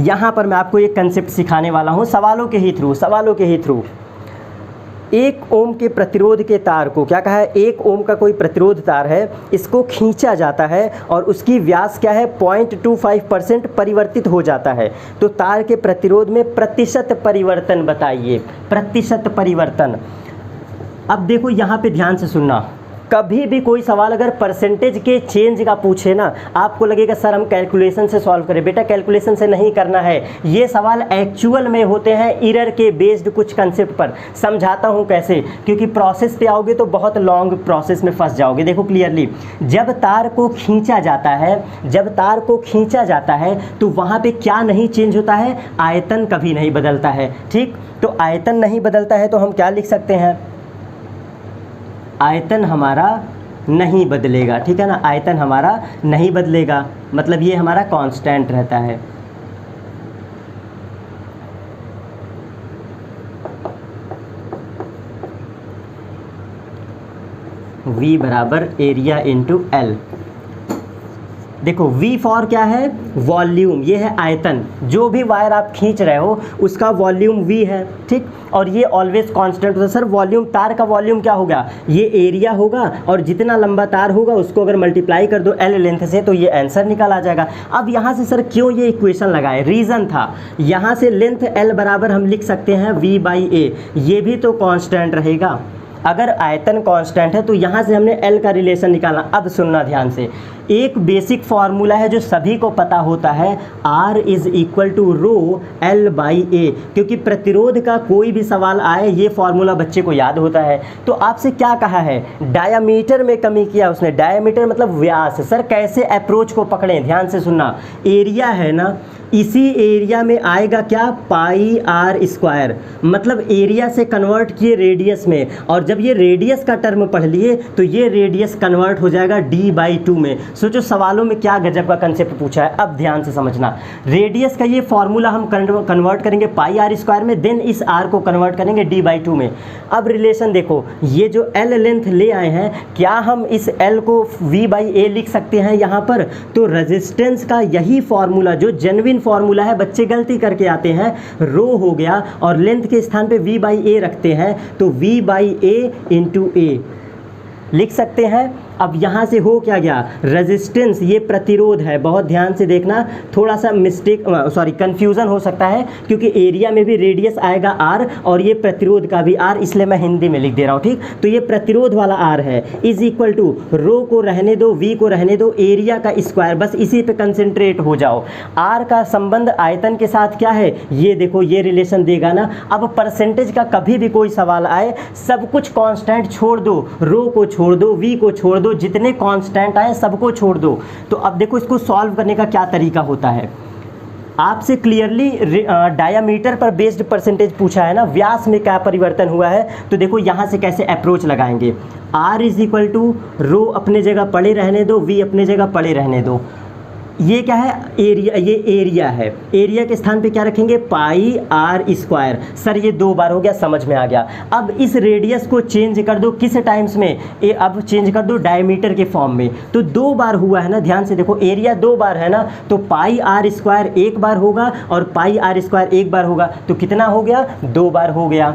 A: यहाँ पर मैं आपको एक कंसेप्ट सिखाने वाला हूँ सवालों के ही थ्रू। 1 ओम के प्रतिरोध के तार को, क्या कहा है, 1 ओम का कोई प्रतिरोध तार है, इसको खींचा जाता है और उसकी व्यास क्या है, 0.25% परिवर्तित हो जाता है। तो तार के प्रतिरोध में प्रतिशत परिवर्तन बताइए, प्रतिशत परिवर्तन। अब देखो यहाँ पे ध्यान से सुनना, कभी भी कोई सवाल अगर परसेंटेज के चेंज का पूछे ना, आपको लगेगा सर हम कैलकुलेशन से सॉल्व करें। बेटा कैलकुलेशन से नहीं करना है, ये सवाल एक्चुअल में होते हैं इरर के बेस्ड कुछ कंसेप्ट पर। समझाता हूँ कैसे, क्योंकि प्रोसेस पे आओगे तो बहुत लॉन्ग प्रोसेस में फंस जाओगे। देखो क्लियरली, जब तार को खींचा जाता है तो वहाँ पे क्या नहीं चेंज होता है, आयतन कभी नहीं बदलता है, ठीक। तो आयतन नहीं बदलता है तो हम क्या लिख सकते हैं, आयतन हमारा नहीं बदलेगा, ठीक है ना, आयतन हमारा नहीं बदलेगा, मतलब ये हमारा कांस्टेंट रहता है। V बराबर एरिया इंटू L। देखो V फॉर क्या है, वॉल्यूम, ये है आयतन, जो भी वायर आप खींच रहे हो उसका वॉल्यूम V है, ठीक। और ये ऑलवेज कांस्टेंट होता है। सर वॉल्यूम, तार का वॉल्यूम क्या होगा, ये एरिया होगा, और जितना लंबा तार होगा उसको अगर मल्टीप्लाई कर दो L लेंथ से तो ये आंसर निकल आ जाएगा। अब यहाँ से सर क्यों ये इक्वेशन लगाए, रीज़न था, यहाँ से लेंथ L बराबर हम लिख सकते हैं V/A, ये भी तो कांस्टेंट रहेगा। अगर आयतन कांस्टेंट है तो यहाँ से हमने L का रिलेशन निकालना। अब सुनना ध्यान से, एक बेसिक फार्मूला है जो सभी को पता होता है, R is equal to rho L/A। क्योंकि प्रतिरोध का कोई भी सवाल आए ये फार्मूला बच्चे को याद होता है। तो आपसे क्या कहा है, डायामीटर में कमी किया उसने, डायामीटर मतलब व्यास। सर कैसे अप्रोच को पकड़ें, ध्यान से सुनना, एरिया है ना, इसी एरिया में आएगा क्या, πr², मतलब एरिया से कन्वर्ट किए रेडियस में, और जब ये रेडियस का टर्म पढ़ लिए तो ये रेडियस कन्वर्ट हो जाएगा d/2 में। सोचो सवालों में क्या गजब का कंसेप्ट पूछा है। अब ध्यान से समझना, रेडियस का ये फॉर्मूला हम कन्वर्ट करेंगे πr² में, देन इस r को कन्वर्ट करेंगे d/2 में। अब रिलेशन देखो, ये जो L लेंथ ले आए हैं, क्या हम इस L को V/A लिख सकते हैं यहाँ पर। तो रेजिस्टेंस का यही फॉर्मूला जो जेन्युइन फॉर्मूला है, बच्चे गलती करके आते हैं, रो हो गया और लेंथ के स्थान पे V/A रखते हैं, तो V/A इंटू A लिख सकते हैं। अब यहाँ से हो क्या गया, रेजिस्टेंस, ये प्रतिरोध है, बहुत ध्यान से देखना, थोड़ा सा कंफ्यूजन हो सकता है क्योंकि एरिया में भी रेडियस आएगा R और ये प्रतिरोध का भी R, इसलिए मैं हिंदी में लिख दे रहा हूँ, ठीक। तो ये प्रतिरोध वाला R है, इज इक्वल टू रो को रहने दो, V को रहने दो, एरिया का स्क्वायर, बस इसी पे कंसेंट्रेट हो जाओ। R का संबंध आयतन के साथ क्या है, ये देखो, ये रिलेशन देगा ना। अब परसेंटेज का कभी भी कोई सवाल आए, सब कुछ कांस्टेंट छोड़ दो, रो को छोड़ दो, V को छोड़ दो, जितने कांस्टेंट आए सबको छोड़ दो। तो अब देखो इसको सॉल्व करने का क्या तरीका होता है, आपसे क्लियरली डायामीटर पर बेस्ड परसेंटेज पूछा है ना, व्यास में क्या परिवर्तन हुआ है। तो देखो यहाँ से कैसे अप्रोच लगाएंगे, R इज इक्वल टू रो अपने जगह पड़े रहने दो, V अपने जगह पड़े रहने दो, ये क्या है, एरिया, ये एरिया है, एरिया के स्थान पे क्या रखेंगे, पाई आर स्क्वायर। सर ये 2 बार हो गया, समझ में आ गया। अब इस रेडियस को चेंज कर दो किस टाइम्स में, अब चेंज कर दो डायमीटर के फॉर्म में, तो 2 बार हुआ है ना, ध्यान से देखो, एरिया 2 बार है ना, तो पाई आर स्क्वायर 1 बार होगा और पाई आर स्क्वायर 1 बार होगा, तो कितना हो गया, 2 बार हो गया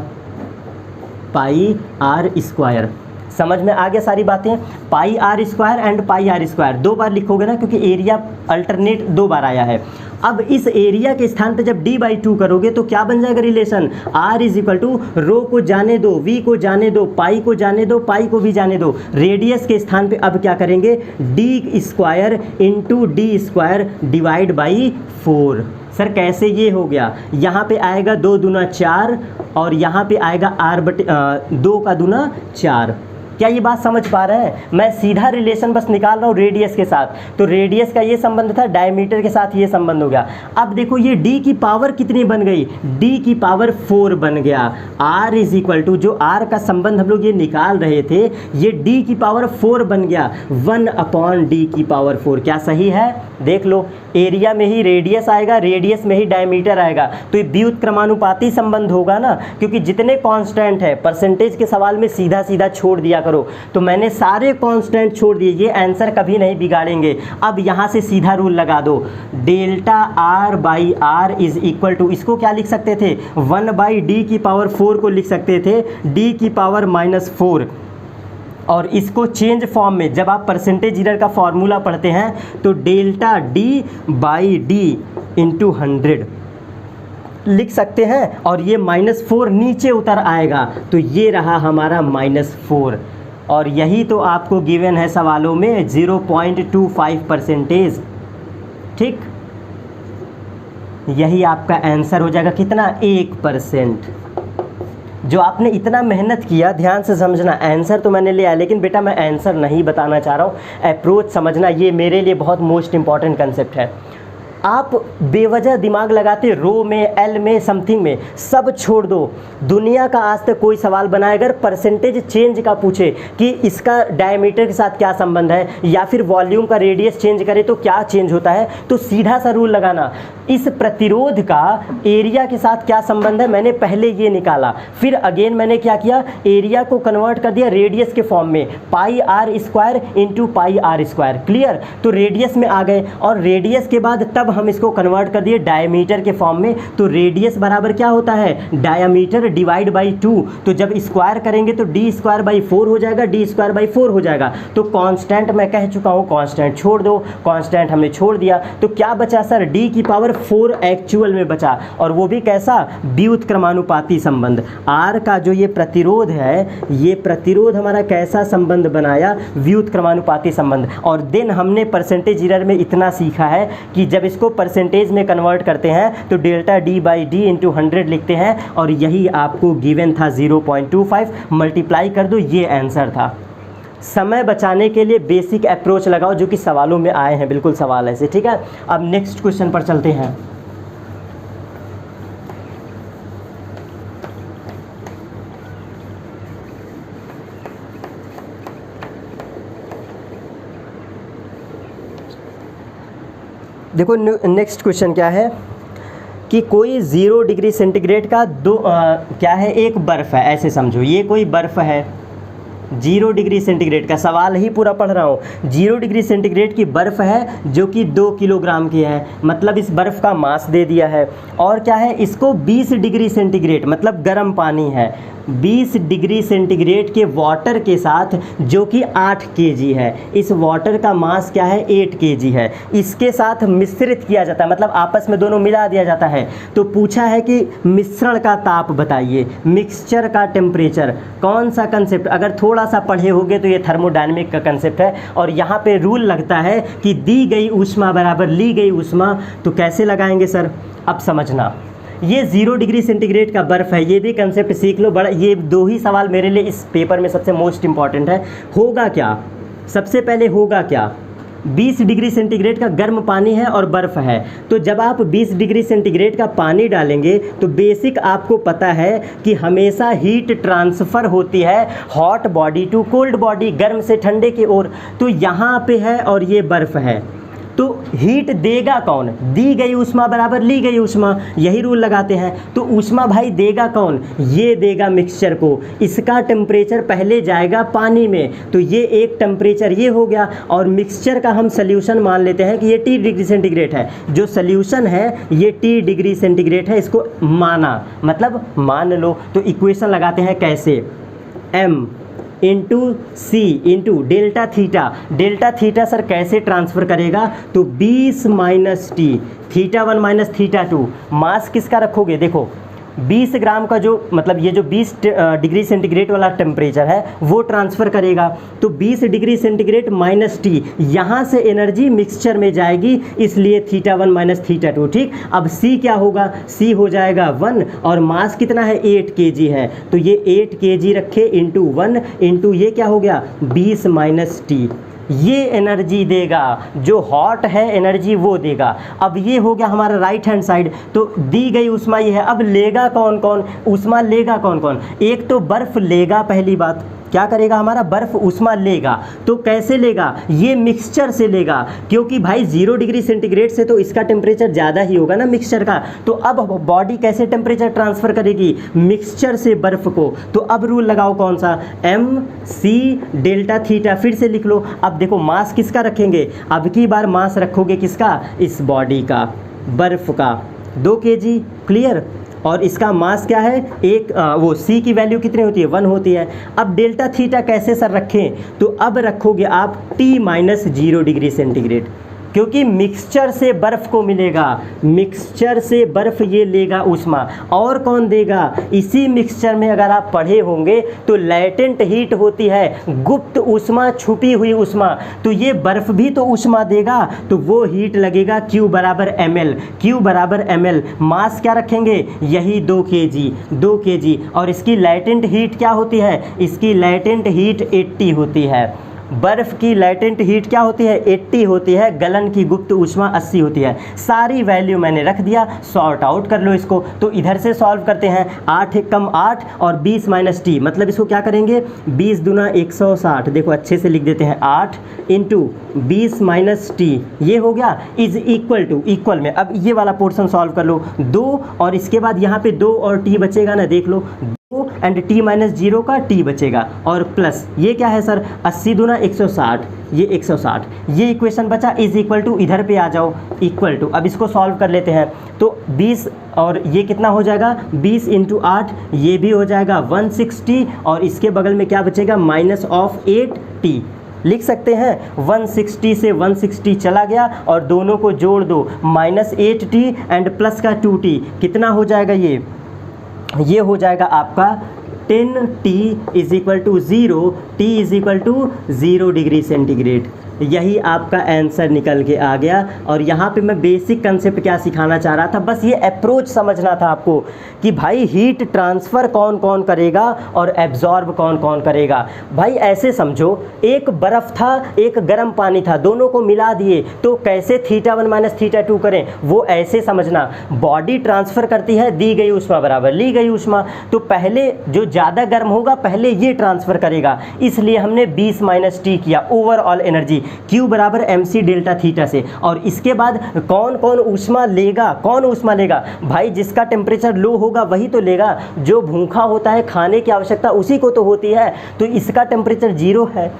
A: पाई आर स्क्वायर। समझ में आ गया सारी बातें। Pi R square and pi R square 2 बार लिखोगे ना, क्योंकि एरिया अल्टरनेट 2 बार आया है। अब इस एरिया के स्थान पे जब d/2 करोगे तो क्या बन जाएगा relation, r is equal to rho को जाने दो, v को जाने दो, पाई को जाने दो, पाई को भी जाने दो, रेडियस के स्थान पे अब क्या करेंगे, d square into D square divide by 4। Sir कैसे ये हो गया, यहाँ पे आएगा 2 दूना 4 और यहाँ पे आएगा r/2 का दूना 4। क्या ये बात समझ पा रहे हैं, मैं सीधा रिलेशन बस निकाल रहा हूँ रेडियस के साथ, तो रेडियस का ये संबंध था, डायमीटर के साथ ये संबंध हो गया। अब देखो ये d की पावर कितनी बन गई, d की पावर 4 बन गया। r इज इक्वल टू, जो r का संबंध हम लोग ये निकाल रहे थे, ये d की पावर 4 बन गया, 1/d की पावर 4। क्या सही है, देख लो, एरिया में ही रेडियस आएगा, रेडियस में ही डायमीटर आएगा, तो ये व्युत्क्रमानुपाती संबंध होगा ना, क्योंकि जितने कांस्टेंट है, परसेंटेज के सवाल में सीधा सीधा छोड़ दिया करो, तो मैंने सारे कांस्टेंट छोड़ दिए, ये आंसर कभी नहीं बिगाड़ेंगे। अब यहाँ से सीधा रूल लगा दो, delta r/r is equal to, इसको क्या लिख सकते थे, 1/d की पावर 4 को लिख सकते थे, d की पावर -4, और इसको चेंज फॉर्म में जब आप परसेंटेज एरर का फॉर्मूला पढ़ते हैं तो डेल्टा d/d इंटू 100 लिख सकते हैं, और ये -4 नीचे उतर आएगा, तो ये रहा हमारा -4, और यही तो आपको गिवन है सवालों में 0.25%। ठीक, यही आपका आंसर हो जाएगा, कितना, 1%। जो आपने इतना मेहनत किया, ध्यान से समझना, आंसर तो मैंने लिया, लेकिन बेटा मैं आंसर नहीं बताना चाह रहा हूँ, अप्रोच समझना, ये मेरे लिए बहुत मोस्ट इंपॉर्टेंट कंसेप्ट है। आप बेवजह दिमाग लगाते रो में, एल में, समथिंग में, सब छोड़ दो। दुनिया का आज तक कोई सवाल बनाए अगर परसेंटेज चेंज का पूछे कि इसका डायमीटर के साथ क्या संबंध है, या फिर वॉल्यूम का रेडियस चेंज करे तो क्या चेंज होता है, तो सीधा सा रूल लगाना, इस प्रतिरोध का एरिया के साथ क्या संबंध है, मैंने पहले ये निकाला, फिर अगेन मैंने क्या किया, एरिया को कन्वर्ट कर दिया रेडियस के फॉर्म में, pi R square into pi R square. Clear, तो रेडियस में आ गए, और रेडियस के बाद तब हम इसको कन्वर्ट कर दिए डायमीटर के फॉर्म में, तो रेडियस बराबर क्या होता है, डायमीटर डिवाइड बाई 2, तो जब स्क्वायर करेंगे तो d स्क्वायर बाई 4 हो जाएगा, d स्क्वायर बाई 4 हो जाएगा। तो कांस्टेंट मैं कह चुका हूँ, कांस्टेंट छोड़ दो, कांस्टेंट हमने छोड़ दिया, तो क्या बचा सर, d की पावर 4 एक्चुअल में बचा, और वो भी कैसा, व्युत्क्रमानुपाती संबंध। r का जो ये प्रतिरोध है, ये प्रतिरोध हमारा कैसा संबंध बनाया, व्युत्क्रमानुपाती संबंध। और देन हमने परसेंटेज एरर में इतना सीखा है कि जब इसको परसेंटेज में कन्वर्ट करते हैं तो डेल्टा d/d इंटू 100 लिखते हैं, और यही आपको गिवन था 0.25, मल्टीप्लाई कर दो, ये आंसर था। समय बचाने के लिए बेसिक अप्रोच लगाओ, जो कि सवालों में आए हैं, बिल्कुल सवाल ऐसे। ठीक है, अब नेक्स्ट क्वेश्चन पर चलते हैं। देखो नेक्स्ट क्वेश्चन क्या है कि कोई 0 डिग्री सेंटीग्रेड का क्या है, एक बर्फ़ है, ऐसे समझो, ये कोई बर्फ़ है, 0 डिग्री सेंटीग्रेड का सवाल ही पूरा पढ़ रहा हूँ। 0 डिग्री सेंटीग्रेड की बर्फ़ है जो कि 2 किलोग्राम की है, मतलब इस बर्फ़ का मास दे दिया है। और क्या है, इसको 20 डिग्री सेंटीग्रेड मतलब गर्म पानी है, 20 डिग्री सेंटीग्रेड के वाटर के साथ, जो कि 8 kg है, इस वाटर का मास क्या है, 8 kg है, इसके साथ मिश्रित किया जाता है, मतलब आपस में दोनों मिला दिया जाता है। तो पूछा है कि मिश्रण का ताप बताइए, मिक्सचर का टेम्परेचर, कौन सा कंसेप्ट, अगर थोड़ा सा पढ़े होगे तो ये थर्मोडायनेमिक का कंसेप्ट है। और यहाँ पे रूल लगता है कि दी गई ऊष्मा बराबर ली गई ऊष्मा, तो कैसे लगाएंगे सर, अब समझना। ये 0 डिग्री सेंटीग्रेड का बर्फ़ है, ये भी कंसेप्ट सीख लो, बड़ा, ये 2 ही सवाल मेरे लिए इस पेपर में सबसे मोस्ट इंपॉर्टेंट है। होगा क्या, सबसे पहले होगा क्या, 20 डिग्री सेंटीग्रेड का गर्म पानी है और बर्फ़ है, तो जब आप 20 डिग्री सेंटीग्रेड का पानी डालेंगे तो बेसिक आपको पता है कि हमेशा हीट ट्रांसफ़र होती है hot body to cold body, गर्म से ठंडे की ओर। तो यहाँ पे है और ये बर्फ़ है, तो हीट देगा कौन, दी गई ऊष्मा बराबर ली गई ऊष्मा, यही रूल लगाते हैं। तो ऊष्मा भाई देगा कौन, ये देगा मिक्सचर को, इसका टेम्परेचर पहले जाएगा पानी में, तो ये एक टेम्परेचर ये हो गया, और मिक्सचर का हम सोल्यूशन मान लेते हैं कि ये T डिग्री सेंटीग्रेड है, जो सोल्यूशन है ये T डिग्री सेंटीग्रेड है, इसको माना मतलब मान लो। तो इक्वेशन लगाते हैं कैसे, m into C into delta theta, delta theta sir कैसे ट्रांसफ़र करेगा, तो 20 minus T, theta 1 minus theta 2, mass किसका रखोगे, देखो 20 ग्राम का जो मतलब ये जो 20 डिग्री सेंटीग्रेड वाला टेम्परेचर है वो ट्रांसफ़र करेगा, तो 20 डिग्री सेंटीग्रेड माइनस टी, यहाँ से एनर्जी मिक्सचर में जाएगी, इसलिए थीटा 1 माइनस थीटा 2, ठीक। अब सी क्या होगा, सी हो जाएगा 1, और मास कितना है 8 kg है, तो ये 8 kg रखे इंटू 1 इंटू ये क्या हो गया 20 माइनस टी, ये एनर्जी देगा, जो हॉट है एनर्जी वो देगा। अब ये हो गया हमारा राइट हैंड साइड, तो दी गई ऊष्मा ये है। अब लेगा कौन कौन, ऊष्मा लेगा कौन कौन, एक तो बर्फ़ लेगा, पहली बात क्या करेगा हमारा बर्फ़ ऊष्मा लेगा, तो कैसे लेगा, ये मिक्सचर से लेगा, क्योंकि भाई 0 डिग्री सेंटीग्रेड से तो इसका टेम्परेचर ज़्यादा ही होगा ना मिक्सचर का, तो अब बॉडी कैसे टेम्परेचर ट्रांसफ़र करेगी, मिक्सचर से बर्फ़ को। तो अब रूल लगाओ कौन सा, m c डेल्टा थीटा, फिर से लिख लो। अब देखो मास किसका रखेंगे, अब की बार मास रखोगे किसका, इस बॉडी का, बर्फ़ का 2 kg, क्लियर। और इसका मास क्या है, एक वो C की वैल्यू कितनी होती है 1 होती है। अब डेल्टा थीटा कैसे सर रखें, तो अब रखोगे आप T माइनस 0 डिग्री सेंटीग्रेड, क्योंकि मिक्सचर से बर्फ़ को मिलेगा, मिक्सचर से बर्फ़ ये लेगा ऊष्मा, और कौन देगा, इसी मिक्सचर में अगर आप पढ़े होंगे तो लैटेंट हीट होती है, गुप्त ऊष्मा, छुपी हुई ऊष्मा, तो ये बर्फ़ भी तो ऊष्मा देगा, तो वो हीट लगेगा Q बराबर ml, Q बराबर ml, मास क्या रखेंगे, यही 2 kg, और इसकी लैटेंट हीट क्या होती है, इसकी लैटेंट हीट 80 होती है, बर्फ़ की लैटेंट हीट क्या होती है 80 होती है, गलन की गुप्त ऊष्मा 80 होती है। सारी वैल्यू मैंने रख दिया, सॉर्ट आउट कर लो इसको। तो इधर से सॉल्व करते हैं, 8 एक कम 8 और 20 माइनस टी, मतलब इसको क्या करेंगे 20 दूना 160, देखो अच्छे से लिख देते हैं 8 इंटू 20 माइनस टी, ये हो गया इज इक्वल टू, इक्वल में अब ये वाला पोर्शन सॉल्व कर लो 2, और इसके बाद यहाँ पे 2 और टी बचेगा ना, देख लो 2 एंड T माइनस 0 का T बचेगा, और प्लस ये क्या है सर 80 दूना 160, ये 160, ये इक्वेशन बचा, इज इक्वल टू, इधर पे आ जाओ इक्वल टू। अब इसको सॉल्व कर लेते हैं, तो 20 और ये कितना हो जाएगा 20 इंटू 8, ये भी हो जाएगा 160, और इसके बगल में क्या बचेगा माइनस ऑफ 8T, लिख सकते हैं 160 से 160 चला गया, और दोनों को जोड़ दो, माइनस 8T एंड प्लस का 2T, कितना हो जाएगा ये हो जाएगा आपका 10T is equal to 0, T is equal to 0 degree centigrade. यही आपका आंसर निकल के आ गया। और यहाँ पे मैं बेसिक कंसेप्ट क्या सिखाना चाह रहा था, बस ये अप्रोच समझना था आपको कि भाई हीट ट्रांसफ़र कौन कौन करेगा और एब्जॉर्ब कौन कौन करेगा। भाई ऐसे समझो, एक बर्फ़ था एक गर्म पानी था, दोनों को मिला दिए तो कैसे थीटा 1 माइनस थीटा 2 करें, वो ऐसे समझना। बॉडी ट्रांसफ़र करती है दी गई ऊष्मा बराबर ली गई ऊष्मा, तो पहले जो ज़्यादा गर्म होगा पहले ये ट्रांसफ़र करेगा, इसलिए हमने 20 माइनस टी किया ओवरऑल एनर्जी Q बराबर MC डेल्टा थीटा से। और इसके बाद कौन कौन ऊष्मा लेगा, कौन ऊष्मा लेगा, भाई जिसका टेम्परेचर लो होगा वही तो लेगा, जो भूखा होता है खाने की आवश्यकता उसी को तो होती है, तो इसका टेम्परेचर 0 है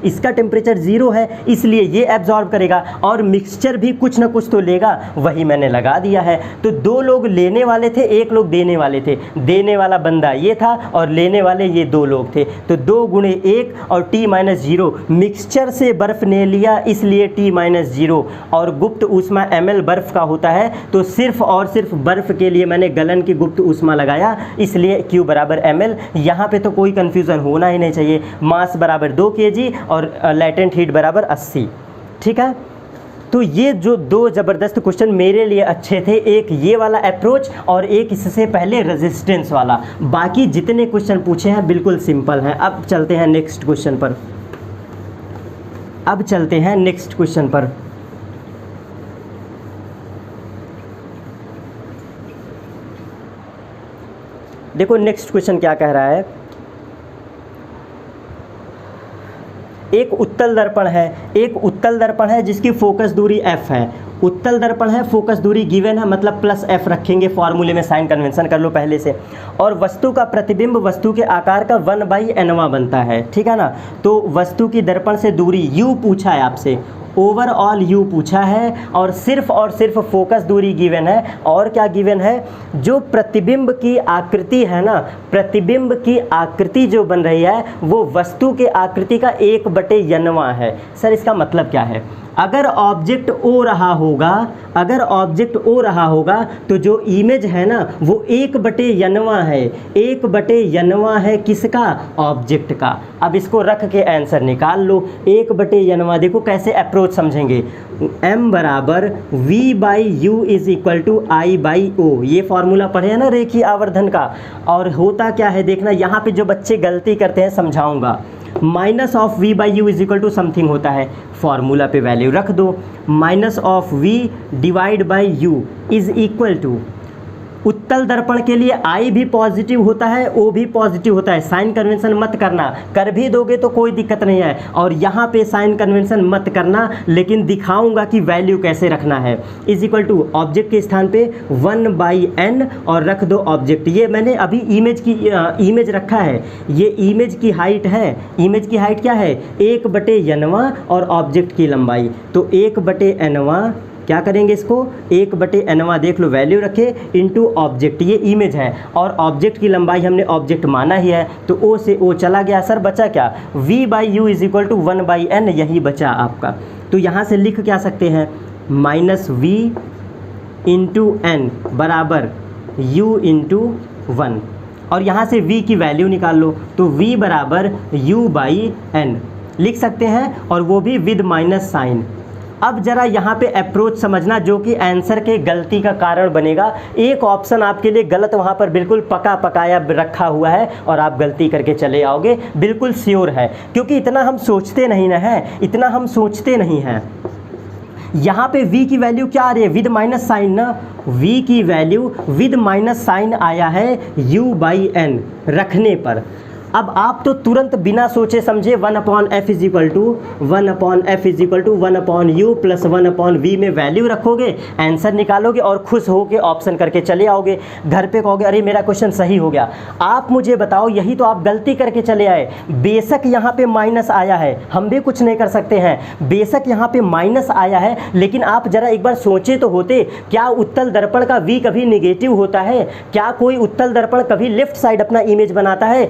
A: इसका टेम्परेचर 0 है, इसलिए ये एब्जॉर्ब करेगा, और मिक्सचर भी कुछ ना कुछ तो लेगा, वही मैंने लगा दिया है। तो 2 लोग लेने वाले थे, 1 लोग देने वाले थे, देने वाला बंदा ये था और लेने वाले ये 2 लोग थे, तो 2 गुणे 1 और T माइनस 0, मिक्सचर से बर्फ़ ने लिया इसलिए T माइनस 0, और गुप्त ऊष्मा ml बर्फ़ का होता है, तो सिर्फ और सिर्फ बर्फ़ के लिए मैंने गलन की गुप्त ऊष्मा लगाया, इसलिए Q बराबर ml। यहाँ पे तो कोई कन्फ्यूज़न होना ही नहीं चाहिए, मास बराबर 2 kg और लैटेंट हीट बराबर 80, ठीक है। तो ये जो 2 ज़बरदस्त क्वेश्चन मेरे लिए अच्छे थे, एक ये वाला अप्रोच और एक इससे पहले रेजिस्टेंस वाला, बाकी जितने क्वेश्चन पूछे हैं बिल्कुल सिंपल हैं। अब चलते हैं नेक्स्ट क्वेश्चन पर, अब चलते हैं नेक्स्ट क्वेश्चन पर। देखो नेक्स्ट क्वेश्चन क्या कह रहा है, एक उत्तल दर्पण है, एक उत्तल दर्पण है जिसकी फोकस दूरी f है, उत्तल दर्पण है, फोकस दूरी गिवन है, मतलब प्लस f रखेंगे, फॉर्मूले में साइन कन्वेंशन कर लो पहले से। और वस्तु का प्रतिबिंब वस्तु के आकार का 1/nवां बनता है, ठीक है ना। तो वस्तु की दर्पण से दूरी u पूछा है आपसे, ओवरऑल u पूछा है, और सिर्फ फोकस दूरी गिवन है। और क्या गिवन है, जो प्रतिबिंब की आकृति है ना, प्रतिबिंब की आकृति जो बन रही है वो वस्तु के आकृति का 1/nवां है। सर इसका मतलब क्या है, अगर ऑब्जेक्ट ओ रहा होगा, अगर ऑब्जेक्ट ओ रहा होगा तो जो इमेज है ना वो 1/nवां है, 1/nवां है किसका, ऑब्जेक्ट का। अब इसको रख के आंसर निकाल लो, 1/nवां। देखो कैसे अप्रोच समझेंगे, m बराबर v/u is equal to i/o, ये फॉर्मूला पढ़े हैं ना रेखीय आवर्धन का। और होता क्या है देखना, यहाँ पे जो बच्चे गलती करते हैं समझाऊंगा, minus of v/u is equal to something होता है, फॉर्मूला पे वैल्यू रख दो, minus of v divide by u is equal to, उत्तल दर्पण के लिए I भी पॉजिटिव होता है, O भी पॉजिटिव होता है, साइन कन्वेंशन मत करना, कर भी दोगे तो कोई दिक्कत नहीं है, और यहाँ पे साइन कन्वेंशन मत करना, लेकिन दिखाऊंगा कि वैल्यू कैसे रखना है। इज इक्वल टू ऑब्जेक्ट के स्थान पे 1/n और रख दो ऑब्जेक्ट। ये मैंने अभी इमेज रखा है, ये इमेज की हाइट है, इमेज की हाइट क्या है 1/nवां, और ऑब्जेक्ट की लंबाई तो 1/nवां, क्या करेंगे इसको 1/nवां, देख लो वैल्यू रखे, इनटू ऑब्जेक्ट, ये इमेज है और ऑब्जेक्ट की लंबाई हमने ऑब्जेक्ट माना ही है, तो O से O चला गया। सर बचा क्या, v/u is equal to 1/n, यही बचा आपका। तो यहाँ से लिख क्या सकते हैं, माइनस v इंटू n बराबर u इंटू 1, और यहाँ से v की वैल्यू निकाल लो, तो v बराबर u/n लिख सकते हैं, और वो भी विद माइनस साइन। अब जरा यहाँ पे अप्रोच समझना जो कि आंसर के गलती का कारण बनेगा। एक ऑप्शन आपके लिए गलत वहाँ पर बिल्कुल पकाया रखा हुआ है और आप गलती करके चले आओगे, बिल्कुल श्योर है, क्योंकि इतना हम सोचते नहीं ना है, इतना हम सोचते नहीं हैं। यहाँ पे v की वैल्यू क्या आ रही है, विद माइनस साइन ना, v की वैल्यू विद माइनस साइन आया है u/n रखने पर। अब आप तो तुरंत बिना सोचे समझे 1/f is equal to 1/f is equal to 1/u plus 1/v में वैल्यू रखोगे, आंसर निकालोगे और खुश होके ऑप्शन करके चले आओगे। घर पे कहोगे अरे मेरा क्वेश्चन सही हो गया। आप मुझे बताओ, यही तो आप गलती करके चले आए। बेशक यहाँ पे माइनस आया है, हम भी कुछ नहीं कर सकते हैं, बेशक यहाँ पे माइनस आया है, लेकिन आप जरा एक बार सोचे तो होते, क्या उत्तल दर्पण का v कभी निगेटिव होता है? क्या कोई उत्तल दर्पण कभी लेफ्ट साइड अपना इमेज बनाता है?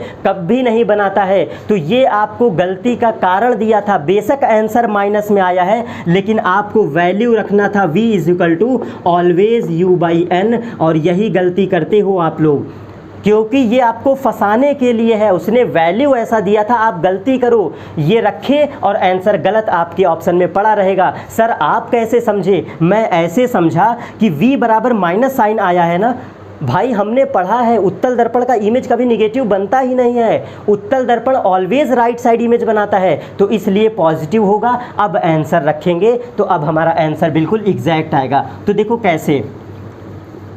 A: भी नहीं बनाता है। तो ये आपको गलती का कारण दिया था। बेशक आंसर माइनस में आया है, लेकिन आपको वैल्यू रखना था v is equal to always u/n, और यही गलती करते हो आप लोग, क्योंकि ये आपको फंसाने के लिए है। उसने वैल्यू ऐसा दिया था, आप गलती करो, ये रखे और आंसर गलत आपके ऑप्शन में पड़ा रहेगा। सर आप कैसे समझे? मैं ऐसे समझा कि v बराबर माइनस साइन आया है ना भाई, हमने पढ़ा है उत्तल दर्पण का इमेज कभी निगेटिव बनता ही नहीं है, उत्तल दर्पण ऑलवेज राइट साइड इमेज बनाता है, तो इसलिए पॉजिटिव होगा। अब आंसर रखेंगे तो अब हमारा आंसर बिल्कुल एग्जैक्ट आएगा। तो देखो कैसे,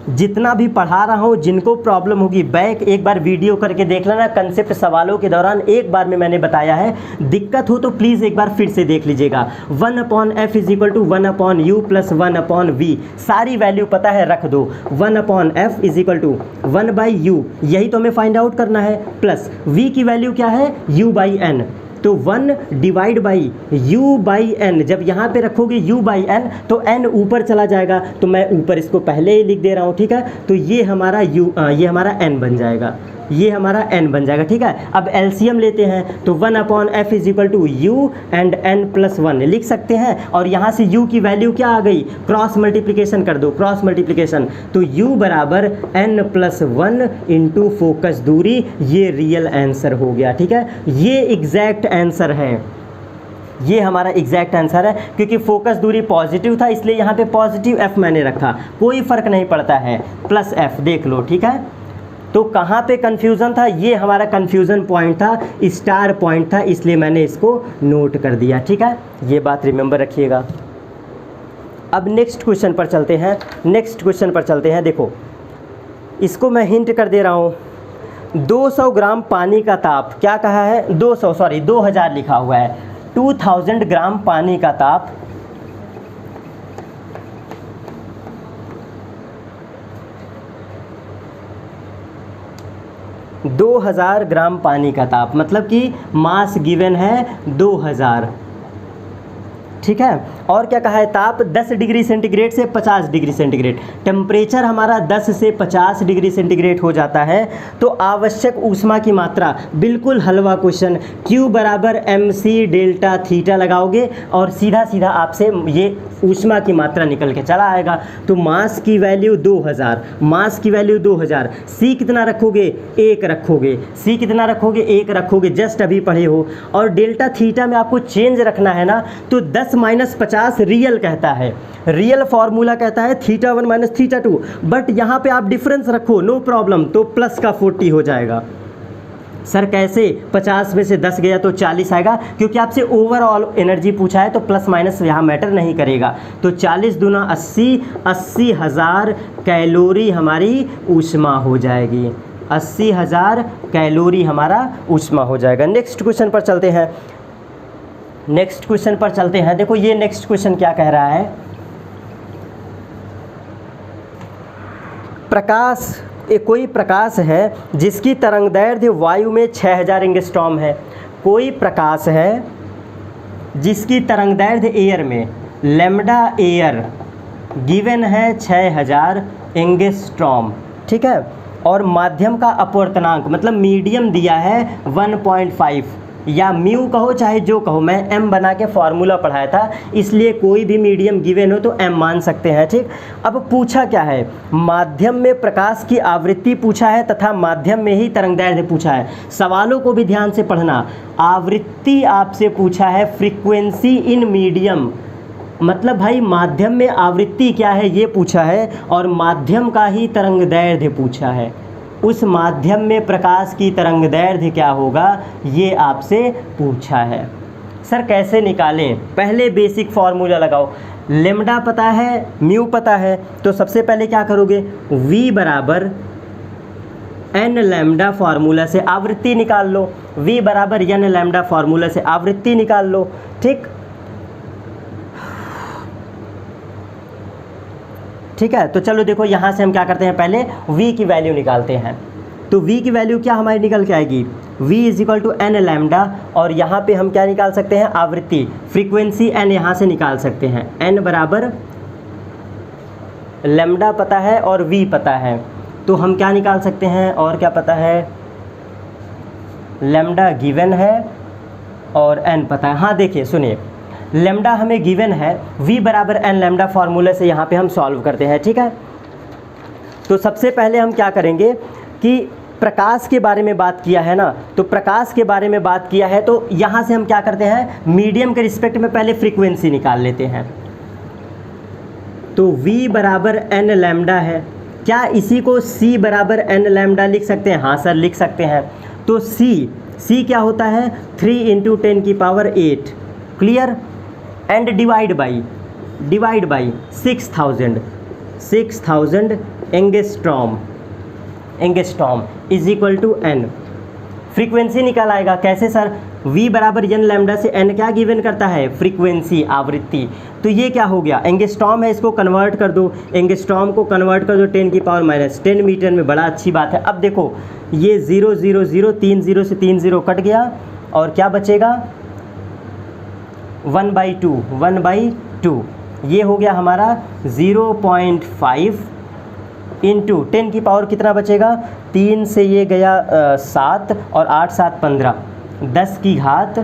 A: जितना भी पढ़ा रहा हूँ, जिनको प्रॉब्लम होगी बैक एक बार वीडियो करके देख लेना। कंसेप्ट सवालों के दौरान एक बार में मैंने बताया है, दिक्कत हो तो प्लीज़ एक बार फिर से देख लीजिएगा। 1/f is equal to 1/u plus 1/v, सारी वैल्यू पता है, रख दो। 1/f is equal to 1/u, यही तो हमें फाइंड आउट करना है, प्लस v की वैल्यू क्या है u/n, तो 1 डिवाइड बाई u/n, जब यहाँ पे रखोगे u/n तो n ऊपर चला जाएगा, तो मैं ऊपर इसको पहले ही लिख दे रहा हूँ, ठीक है। तो ये हमारा ये हमारा n बन जाएगा, ये हमारा n बन जाएगा, ठीक है। अब एलसीएम लेते हैं, तो 1/f is equal to u and n plus 1 लिख सकते हैं, और यहाँ से u की वैल्यू क्या आ गई, क्रॉस मल्टीप्लिकेशन कर दो, क्रॉस मल्टीप्लिकेशन, तो u बराबर n प्लस 1 इंटू फोकस दूरी, ये रियल आंसर हो गया, ठीक है। ये एग्जैक्ट आंसर है, ये हमारा एग्जैक्ट आंसर है, क्योंकि फोकस दूरी पॉजिटिव था इसलिए यहाँ पे पॉजिटिव f मैंने रखा, कोई फ़र्क नहीं पड़ता है, प्लस f देख लो, ठीक है। तो कहाँ पे कन्फ्यूज़न था, ये हमारा कन्फ्यूज़न पॉइंट था, स्टार पॉइंट था, इसलिए मैंने इसको नोट कर दिया, ठीक है। ये बात रिमेंबर रखिएगा। अब नेक्स्ट क्वेश्चन पर चलते हैं, नेक्स्ट क्वेश्चन पर चलते हैं। देखो इसको मैं हिंट कर दे रहा हूँ, 200 ग्राम पानी का ताप, क्या कहा है 2000 लिखा हुआ है, 2000 ग्राम पानी का ताप 2000 ग्राम पानी का ताप, मतलब कि मास गिवन है 2000, ठीक है। और क्या कहा है, ताप 10 डिग्री सेंटीग्रेड से 50 डिग्री सेंटीग्रेड, टेम्परेचर हमारा 10 से 50 डिग्री सेंटीग्रेड हो जाता है। तो आवश्यक ऊष्मा की मात्रा, बिल्कुल हलवा क्वेश्चन, Q बराबर mc डेल्टा थीटा लगाओगे और सीधा सीधा आपसे ये ऊष्मा की मात्रा निकल के चला आएगा। तो मास की वैल्यू 2000, मास की वैल्यू 2000, C कितना रखोगे, 1 रखोगे, C कितना रखोगे, 1 रखोगे, जस्ट अभी पढ़े हो। और डेल्टा थीटा में आपको चेंज रखना है ना, तो 10 - 50 रियल कहता है, रियल फॉर्मूला कहता है θ1 - θ2, बट यहाँ पे आप डिफरेंस रखो, नो प्रॉब्लम, तो प्लस का 40 हो जाएगा। सर कैसे, 50 में से 10 गया तो 40 आएगा, क्योंकि आपसे ओवरऑल एनर्जी पूछा है तो प्लस माइनस यहाँ मैटर नहीं करेगा। तो 40 दूना 80, 80,000 कैलोरी हमारी ऊष्मा हो जाएगी, 80,000 कैलोरी हमारा ऊष्मा हो जाएगा। नेक्स्ट क्वेश्चन पर चलते हैं, नेक्स्ट क्वेश्चन पर चलते हैं। देखो ये नेक्स्ट क्वेश्चन क्या कह रहा है, प्रकाश, कोई प्रकाश है जिसकी तरंगदैर्घ्य वायु में 6000 एंगस्ट्रॉम है। कोई प्रकाश है जिसकी तरंगदैर्घ्य एयर में, लैम्डा एयर गिवन है 6000 एंगस्ट्रॉम, ठीक है। और माध्यम का अपवर्तनांक, मतलब मीडियम दिया है 1.5, या म्यू कहो चाहे जो कहो, मैं m बना के फॉर्मूला पढ़ाया था, इसलिए कोई भी मीडियम गिवन हो तो m मान सकते हैं, ठीक। अब पूछा क्या है, माध्यम में प्रकाश की आवृत्ति पूछा है तथा माध्यम में ही तरंगदैर्घ्य पूछा है। सवालों को भी ध्यान से पढ़ना, आवृत्ति आपसे पूछा है, फ्रीक्वेंसी इन मीडियम, मतलब भाई माध्यम में आवृत्ति क्या है ये पूछा है, और माध्यम का ही तरंगदैर्घ्य पूछा है। उस माध्यम में प्रकाश की तरंगदैर्घ्य क्या होगा ये आपसे पूछा है। सर कैसे निकालें, पहले बेसिक फार्मूला लगाओ, लेम्डा पता है, म्यू पता है, तो सबसे पहले क्या करोगे, V बराबर n लैम्डा फार्मूला से आवृत्ति निकाल लो, V बराबर n लैम्डा फार्मूला से आवृत्ति निकाल लो, ठीक। ठीक है, तो चलो देखो यहाँ से हम क्या करते हैं, पहले V की वैल्यू निकालते हैं। तो V की वैल्यू क्या हमारी निकल के आएगी, V = n लैम्डा, और यहाँ पे हम क्या निकाल सकते हैं, आवृत्ति, फ्रीक्वेंसी n यहाँ से निकाल सकते हैं, n बराबर लैम्डा पता है और V पता है, तो हम क्या निकाल सकते हैं, और क्या पता है, लैम्डा गिवन है और n पता है। हाँ देखिए सुनिए, लैम्डा हमें गिवन है, V बराबर n लैम्डा फार्मूला से यहाँ पे हम सॉल्व करते हैं, ठीक है। तो सबसे पहले हम क्या करेंगे कि प्रकाश के बारे में बात किया है ना, तो प्रकाश के बारे में बात किया है, तो यहाँ से हम क्या करते हैं, मीडियम के रिस्पेक्ट में पहले फ्रीक्वेंसी निकाल लेते हैं। तो V बराबर n लैम्डा है, क्या इसी को C बराबर n लैम्डा लिख सकते हैं, हाँ सर लिख सकते हैं। तो C क्या होता है, 3 × 10⁸, clear, and divide by 6000 angstrom is equal to n। Frequency निकल आएगा, कैसे सर, V बराबर n लैम्डा से n क्या गिवन करता है, फ्रीक्वेंसी, आवृत्ति। तो ये क्या हो गया, एंगस्ट्रॉम है, इसको कन्वर्ट कर दो, एंगस्ट्रॉम को कन्वर्ट कर दो 10⁻⁻10 मीटर में, बड़ा अच्छी बात है। अब देखो ये 0 0 0, 3 0 से 3 0 कट गया, और क्या बचेगा, 1/2, ये हो गया हमारा 0.5 इंटू 10 की पावर कितना बचेगा, 3 से ये गया 7 और 8 7 15, 10 की घात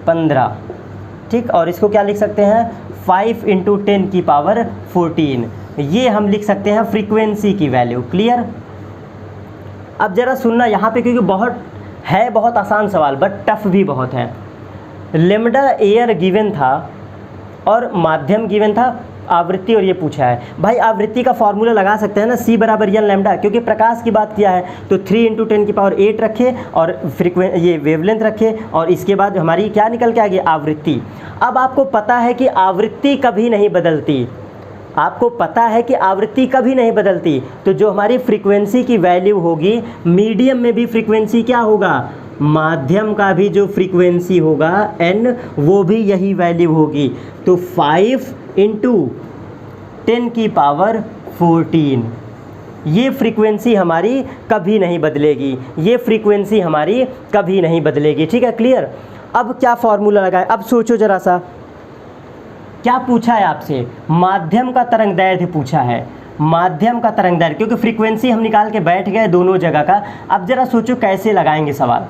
A: 15, ठीक। और इसको क्या लिख सकते हैं, 5 × 10 की पावर 14, ये हम लिख सकते हैं फ्रीक्वेंसी की वैल्यू, क्लियर। अब ज़रा सुनना यहाँ पे, क्योंकि बहुत आसान सवाल बट टफ भी बहुत है। लैम्डा एयर गिवन था और माध्यम गिवन था, आवृत्ति और ये पूछा है। भाई आवृत्ति का फॉर्मूला लगा सकते हैं ना, C बराबर n लैम्डा, क्योंकि प्रकाश की बात किया है, तो 3 × 10⁸ रखे और ये वेवलेंथ रखे, और इसके बाद हमारी क्या निकल के आ गई, आवृत्ति। अब आपको पता है कि आवृत्ति कभी नहीं बदलती, आपको पता है कि आवृत्ति कभी नहीं बदलती, तो जो हमारी फ्रीक्वेंसी की वैल्यू होगी, मीडियम में भी फ्रीक्वेंसी क्या होगा, माध्यम का भी जो फ्रीक्वेंसी होगा n, वो भी यही वैल्यू होगी। तो 5 इंटू 10 की पावर 14, ये फ्रीक्वेंसी हमारी कभी नहीं बदलेगी, ये फ्रीक्वेंसी हमारी कभी नहीं बदलेगी। ठीक है, क्लियर। अब क्या फॉर्मूला लगाए, अब सोचो ज़रा सा, क्या पूछा है आपसे, माध्यम का तरंग दैर्ध्य पूछा है, माध्यम का तरंग दैर्ध्य, क्योंकि फ्रीक्वेंसी हम निकाल के बैठ गए दोनों जगह का। अब ज़रा सोचो कैसे लगाएंगे सवाल।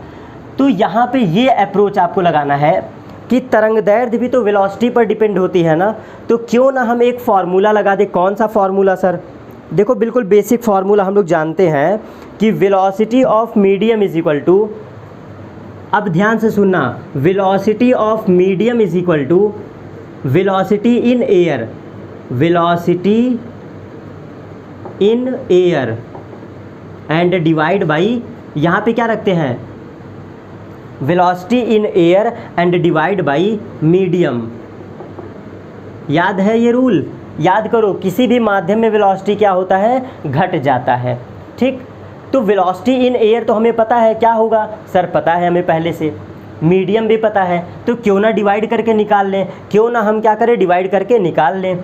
A: तो यहाँ पे ये अप्रोच आपको लगाना है कि तरंग दैर्ध्य भी तो वेलोसिटी पर डिपेंड होती है ना, तो क्यों ना हम एक फार्मूला लगा दें। कौन सा फार्मूला सर? देखो बिल्कुल बेसिक फार्मूला हम लोग जानते हैं कि velocity of medium is equal to, अब ध्यान से सुनना, velocity of medium is equal to velocity in air, velocity in air and divide by, यहाँ पे क्या रखते हैं, velocity in air and divide by medium. याद है ये रूल? याद करो, किसी भी माध्यम में वेलोसिटी क्या होता है, घट जाता है। ठीक, तो वेलोसिटी इन एयर तो हमें पता है क्या होगा सर, पता है हमें पहले से, मीडियम भी पता है, तो क्यों ना डिवाइड करके निकाल लें, क्यों ना हम क्या करें, डिवाइड करके निकाल लें।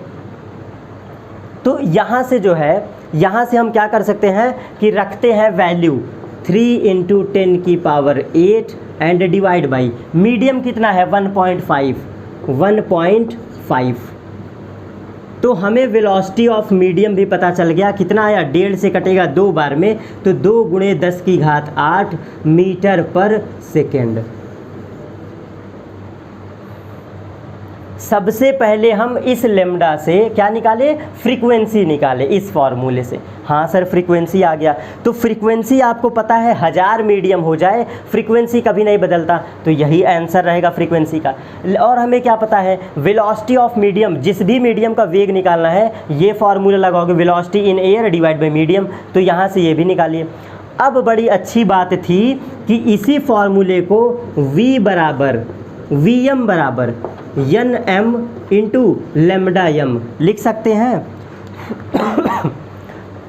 A: तो यहाँ से जो है, यहाँ से हम क्या कर सकते हैं कि रखते हैं वैल्यू 3 इंटू 10 की power 8 and divide by medium कितना है 1.5। तो हमें वेलोसिटी ऑफ मीडियम भी पता चल गया, कितना आया, 1.5 से कटेगा 2 बार में, तो 2 गुणे 10 की घात 8 मीटर पर सेकेंड। सबसे पहले हम इस लेमडा से क्या निकाले, फ्रीक्वेंसी निकाले इस फॉर्मूले से। हाँ सर फ्रीक्वेंसी आ गया, तो फ्रीक्वेंसी आपको पता है 1000 मीडियम हो जाए फ्रीक्वेंसी कभी नहीं बदलता, तो यही आंसर रहेगा फ्रीक्वेंसी का। और हमें क्या पता है, वेलोसिटी ऑफ मीडियम, जिस भी मीडियम का वेग निकालना है ये फार्मूला लगाओगे, velocity in air divide by medium, तो यहाँ से ये भी निकालिए। अब बड़ी अच्छी बात थी कि इसी फार्मूले को v बराबर Vm बराबर N M into lambda M लिख सकते हैं।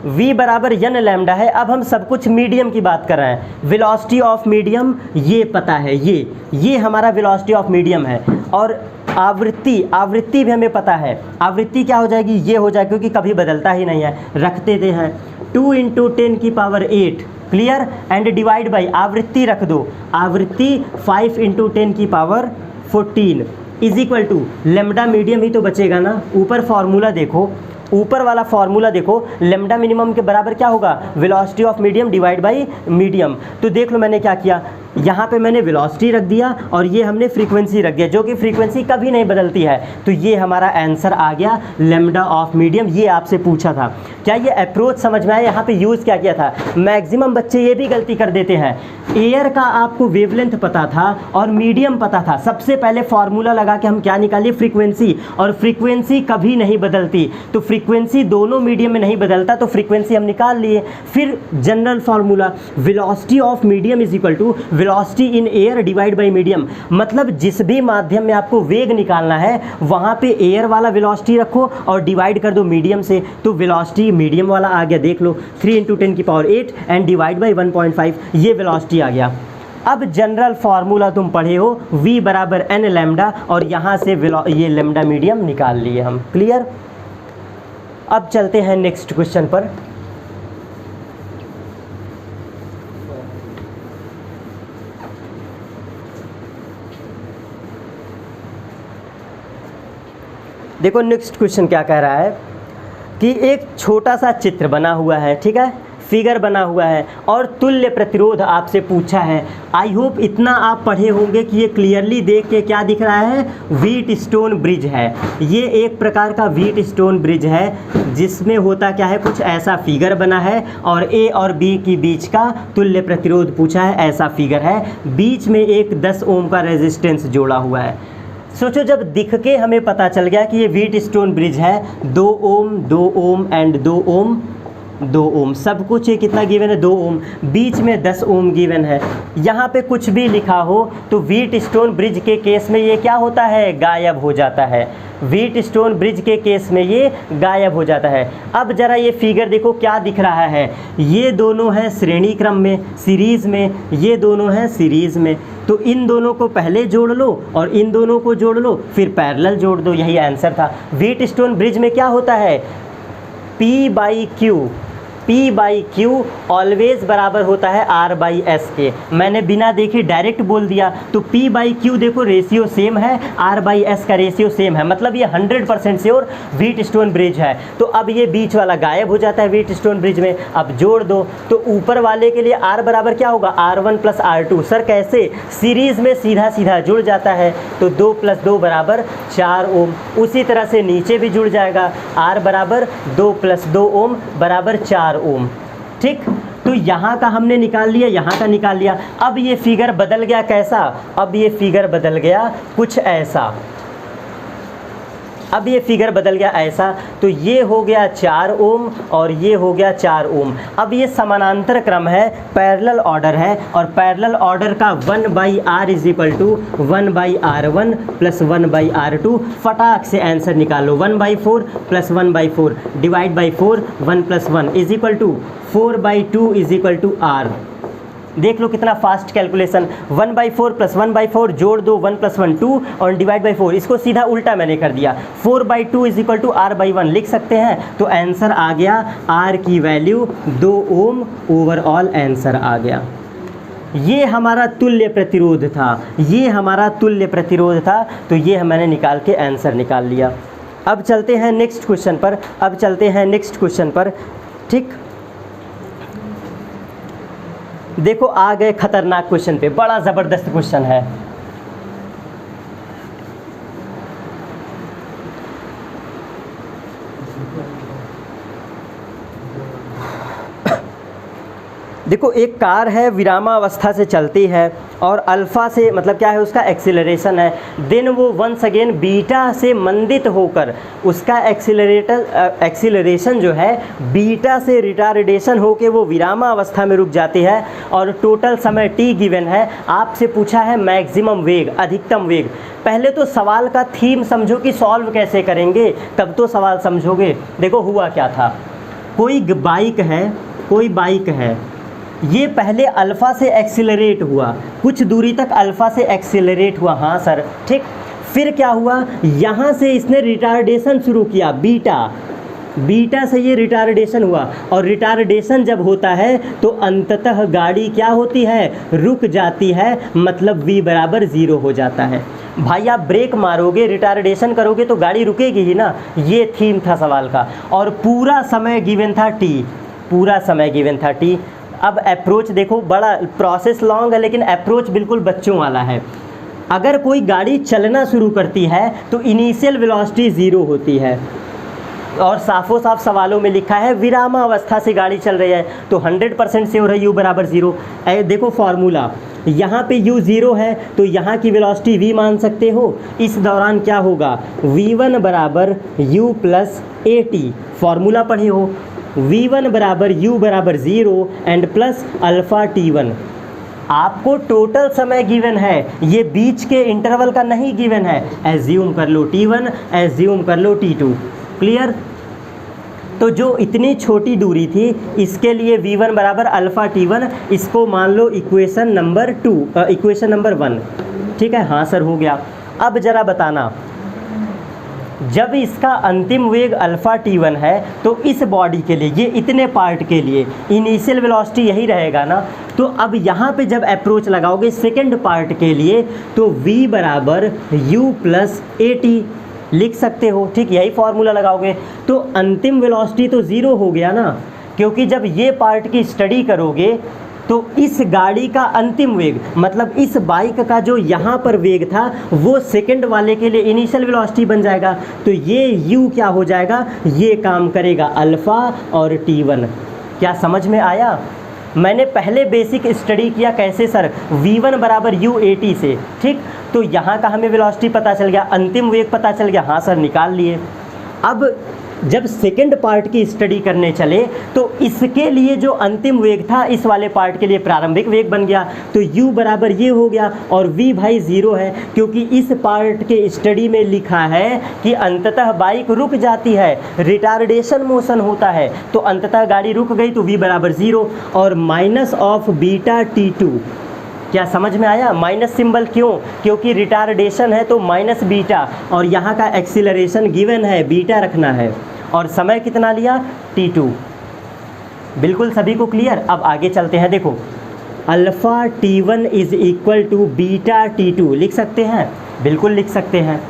A: v बराबर एन लैम्डा है। अब हम सब कुछ मीडियम की बात कर रहे हैं, वेलोसिटी ऑफ मीडियम ये पता है, ये हमारा वेलोसिटी ऑफ मीडियम है। और आवृत्ति भी हमें पता है, आवृत्ति क्या हो जाएगी, ये हो जाएगी, क्योंकि कभी बदलता ही नहीं है, रख देते हैं 2 इंटू 10 की power 8, clear, and divide by आवृत्ति रख दो, आवृत्ति 5 इंटू 10 की power 14 is equal to lambda medium ही तो बचेगा ना। ऊपर फार्मूला देखो, ऊपर वाला फार्मूला देखो, लेमडा मिनिमम के बराबर क्या होगा, velocity of medium divide by medium. तो देख लो मैंने क्या किया, यहाँ पे मैंने वेलोसिटी रख दिया और ये हमने फ्रीक्वेंसी रख दिया, जो कि फ्रीक्वेंसी कभी नहीं बदलती है। तो ये हमारा आंसर आ गया लेमडा ऑफ मीडियम। ये आपसे पूछा था, क्या ये अप्रोच समझ में आया? यहाँ पे यूज़ क्या किया था? मैक्सिमम बच्चे ये भी गलती कर देते हैं, एयर का आपको वेवलेंथ पता था और मीडियम पता था, सबसे पहले फार्मूला लगा के हम क्या निकालिए, फ्रीक्वेंसी, और फ्रीक्वेंसी कभी नहीं बदलती, तो फ्रीक्वेंसी दोनों मीडियम में नहीं बदलता, तो फ्रीक्वेंसी हम निकाल लिए। फिर general formula velocity of medium is equal to velocity in air divide by medium, मतलब जिस भी माध्यम में आपको वेग निकालना है वहाँ पे एयर वाला वेलोसिटी रखो और डिवाइड कर दो मीडियम से, तो वेलोसिटी मीडियम वाला आ गया, देख लो 3 इंटू 10 की पावर 8 एंड डिवाइड बाई 1.5, ये वेलोसिटी आ गया। अब जनरल फार्मूला तुम पढ़े हो, v बराबर एन लैम्डा, और यहाँ से ये लैम्डा मीडियम निकाल लिए हम, क्लियर। अब चलते हैं नेक्स्ट क्वेश्चन पर। देखो नेक्स्ट क्वेश्चन क्या कह रहा है कि एक छोटा सा चित्र बना हुआ है, ठीक है, फिगर बना हुआ है और तुल्य प्रतिरोध आपसे पूछा है। आई होप इतना आप पढ़े होंगे कि ये क्लियरली देख के क्या दिख रहा है, व्हीट स्टोन ब्रिज है। ये एक प्रकार का व्हीट स्टोन ब्रिज है जिसमें होता क्या है, कुछ ऐसा फिगर बना है और ए और बी के बीच का तुल्य प्रतिरोध पूछा है, ऐसा फिगर है, बीच में एक 10 ओम का रेजिस्टेंस जोड़ा हुआ है। सोचो जब दिख के हमें पता चल गया कि ये व्हीट स्टोन ब्रिज है, 2 ओम 2 ओम एंड 2 ओम, 2 ओम, सब कुछ ये कितना गिवन है 2 ओम, बीच में 10 ओम गिवन है। यहाँ पे कुछ भी लिखा हो तो व्हीटस्टोन ब्रिज के केस में ये क्या होता है, गायब हो जाता है। व्हीटस्टोन ब्रिज के केस में ये गायब हो जाता है। अब ज़रा ये फिगर देखो क्या दिख रहा है, ये दोनों हैं श्रेणी क्रम में, सीरीज़ में, ये दोनों हैं सीरीज़ में, तो इन दोनों को पहले जोड़ लो और इन दोनों को जोड़ लो, फिर पैरेलल जोड़ दो, यही आंसर था। व्हीटस्टोन ब्रिज में क्या होता है, P बाई क्यू ऑलवेज बराबर होता है R बाई एस के। मैंने बिना देखे डायरेक्ट बोल दिया, तो P बाई क्यू देखो रेशियो सेम है, R बाई एस का रेशियो सेम है, मतलब ये 100% श्योर व्हीटस्टोन ब्रिज है। तो अब ये बीच वाला गायब हो जाता है व्हीटस्टोन ब्रिज में। अब जोड़ दो तो ऊपर वाले के लिए R बराबर क्या होगा, R1 प्लस R2। सर कैसे, सीरीज़ में सीधा सीधा जुड़ जाता है, तो 2 + 2 बराबर 4 ओम। उसी तरह से नीचे भी जुड़ जाएगा, R बराबर 2 + 2 ओम बराबर 4 ओम। ठीक, तो यहाँ का हमने निकाल लिया, यहाँ का निकाल लिया। अब ये फिगर बदल गया कैसा, अब ये फिगर बदल गया कुछ ऐसा, अब ये फिगर बदल गया ऐसा, तो ये हो गया 4 ओम और ये हो गया 4 ओम। अब ये समानांतर क्रम है, पैरेलल ऑर्डर है, और पैरेलल ऑर्डर का 1/r = 1/r1 + 1/r2। फटाक से आंसर निकालो, 1/4 + 1/4 डिवाइड बाई 4, 1 + 1 = 4/2 = r। देख लो कितना फास्ट कैलकुलेशन, 1/4 + 1/4 जोड़ दो, 1 + 1 2 और डिवाइड बाई 4, इसको सीधा उल्टा मैंने कर दिया, 4/2 = r/1 लिख सकते हैं। तो आंसर आ गया, r की वैल्यू 2 ओम ओवरऑल आंसर आ गया। ये हमारा तुल्य प्रतिरोध था, ये हमारा तुल्य प्रतिरोध था, तो ये मैंने निकाल के आंसर निकाल लिया। अब चलते हैं नेक्स्ट क्वेश्चन पर, अब चलते हैं नेक्स्ट क्वेश्चन पर। ठीक, देखो आ गए खतरनाक क्वेश्चन पे, बड़ा ज़बरदस्त क्वेश्चन है। देखो एक कार है, विरामावस्था से चलती है और अल्फ़ा से मतलब क्या है, उसका एक्सीलरेशन है, देन वो वंस अगेन बीटा से मंदित होकर उसका एक्सीलरेशन जो है बीटा से रिटार्डेशन होकर वो विरामावस्था में रुक जाती है, और टोटल समय t गिवन है। आपसे पूछा है मैक्सिमम वेग, अधिकतम वेग। पहले तो सवाल का थीम समझो कि सॉल्व कैसे करेंगे, तब तो सवाल समझोगे। देखो हुआ क्या था, कोई बाइक है, कोई बाइक है, ये पहले अल्फ़ा से एक्सीलरेट हुआ, कुछ दूरी तक अल्फ़ा से एक्सीलरेट हुआ, हाँ सर ठीक। फिर क्या हुआ, यहाँ से इसने रिटार्डेशन शुरू किया, बीटा से ये रिटार्डेशन हुआ, और रिटार्डेशन जब होता है तो अंततः गाड़ी क्या होती है, रुक जाती है, मतलब v बराबर 0 हो जाता है। भाई आप ब्रेक मारोगे, रिटार्डेशन करोगे तो गाड़ी रुकेगी ही ना, ये थीम था सवाल का। और पूरा समय गिवन था t, पूरा समय गिवन था t। अब अप्रोच देखो, बड़ा प्रोसेस लॉन्ग है लेकिन अप्रोच बिल्कुल बच्चों वाला है। अगर कोई गाड़ी चलना शुरू करती है तो इनिशियल वेलोसिटी 0 होती है, और साफो साफ सवालों में लिखा है विरामावस्था से गाड़ी चल रही है, तो 100% श्योर है u बराबर 0। देखो फार्मूला, यहाँ पे u 0 है तो यहाँ की वेलोसिटी v मान सकते हो। इस दौरान क्या होगा, v1 बराबर u प्लस at, फार्मूला पढ़े हो, v1 बराबर u बराबर 0 एंड प्लस अल्फ़ा t1। आपको टोटल समय गिवन है, ये बीच के इंटरवल का नहीं गिवन है। एज्यूम कर लो t1, एज्यूम कर लो t2। क्लियर? तो जो इतनी छोटी दूरी थी इसके लिए v1 बराबर अल्फ़ा t1, इसको मान लो इक्वेशन नंबर 2, इक्वेशन नंबर 1। ठीक है, हाँ सर हो गया। अब ज़रा बताना, जब इसका अंतिम वेग अल्फ़ा t1 है तो इस बॉडी के लिए, ये इतने पार्ट के लिए इनिशियल वेलोसिटी यही रहेगा ना। तो अब यहाँ पे जब अप्रोच लगाओगे सेकंड पार्ट के लिए तो v बराबर u प्लस at लिख सकते हो। ठीक, यही फार्मूला लगाओगे तो अंतिम वेलोसिटी तो 0 हो गया ना, क्योंकि जब ये पार्ट की स्टडी करोगे तो इस गाड़ी का अंतिम वेग, मतलब इस बाइक का जो यहाँ पर वेग था वो सेकंड वाले के लिए इनिशियल वेलोसिटी बन जाएगा। तो ये u क्या हो जाएगा, ये काम करेगा अल्फ़ा और t1। क्या समझ में आया? मैंने पहले बेसिक स्टडी किया कैसे सर, v1 बराबर u80 से। ठीक, तो यहाँ का हमें वेलोसिटी पता चल गया, अंतिम वेग पता चल गया, हाँ सर निकाल लिए। अब जब सेकंड पार्ट की स्टडी करने चले तो इसके लिए जो अंतिम वेग था इस वाले पार्ट के लिए प्रारंभिक वेग बन गया, तो u बराबर ये हो गया और v भाई 0 है, क्योंकि इस पार्ट के स्टडी में लिखा है कि अंततः बाइक रुक जाती है, रिटार्डेशन मोशन होता है, तो अंततः गाड़ी रुक गई तो v बराबर 0 और माइनस ऑफ बीटा t2। क्या समझ में आया? माइनस सिंबल क्यों? क्योंकि रिटार्डेशन है तो माइनस बीटा, और यहाँ का एक्सीलरेशन गिवन है, बीटा रखना है, और समय कितना लिया? t2। बिल्कुल सभी को क्लियर? अब आगे चलते हैं। देखो alpha t1 is equal to beta t2 लिख सकते हैं, बिल्कुल लिख सकते हैं।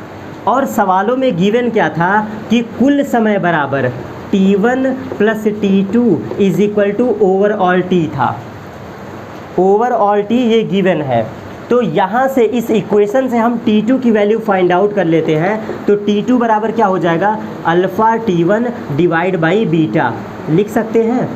A: और सवालों में गिवन क्या था कि कुल समय बराबर t1 प्लस t2 is equal to overall t था। ओवरऑल t ये गिवन है, तो यहाँ से इस इक्वेशन से हम t2 की वैल्यू फाइंड आउट कर लेते हैं। तो t2 बराबर क्या हो जाएगा? Alpha t1 divide by beta लिख सकते हैं।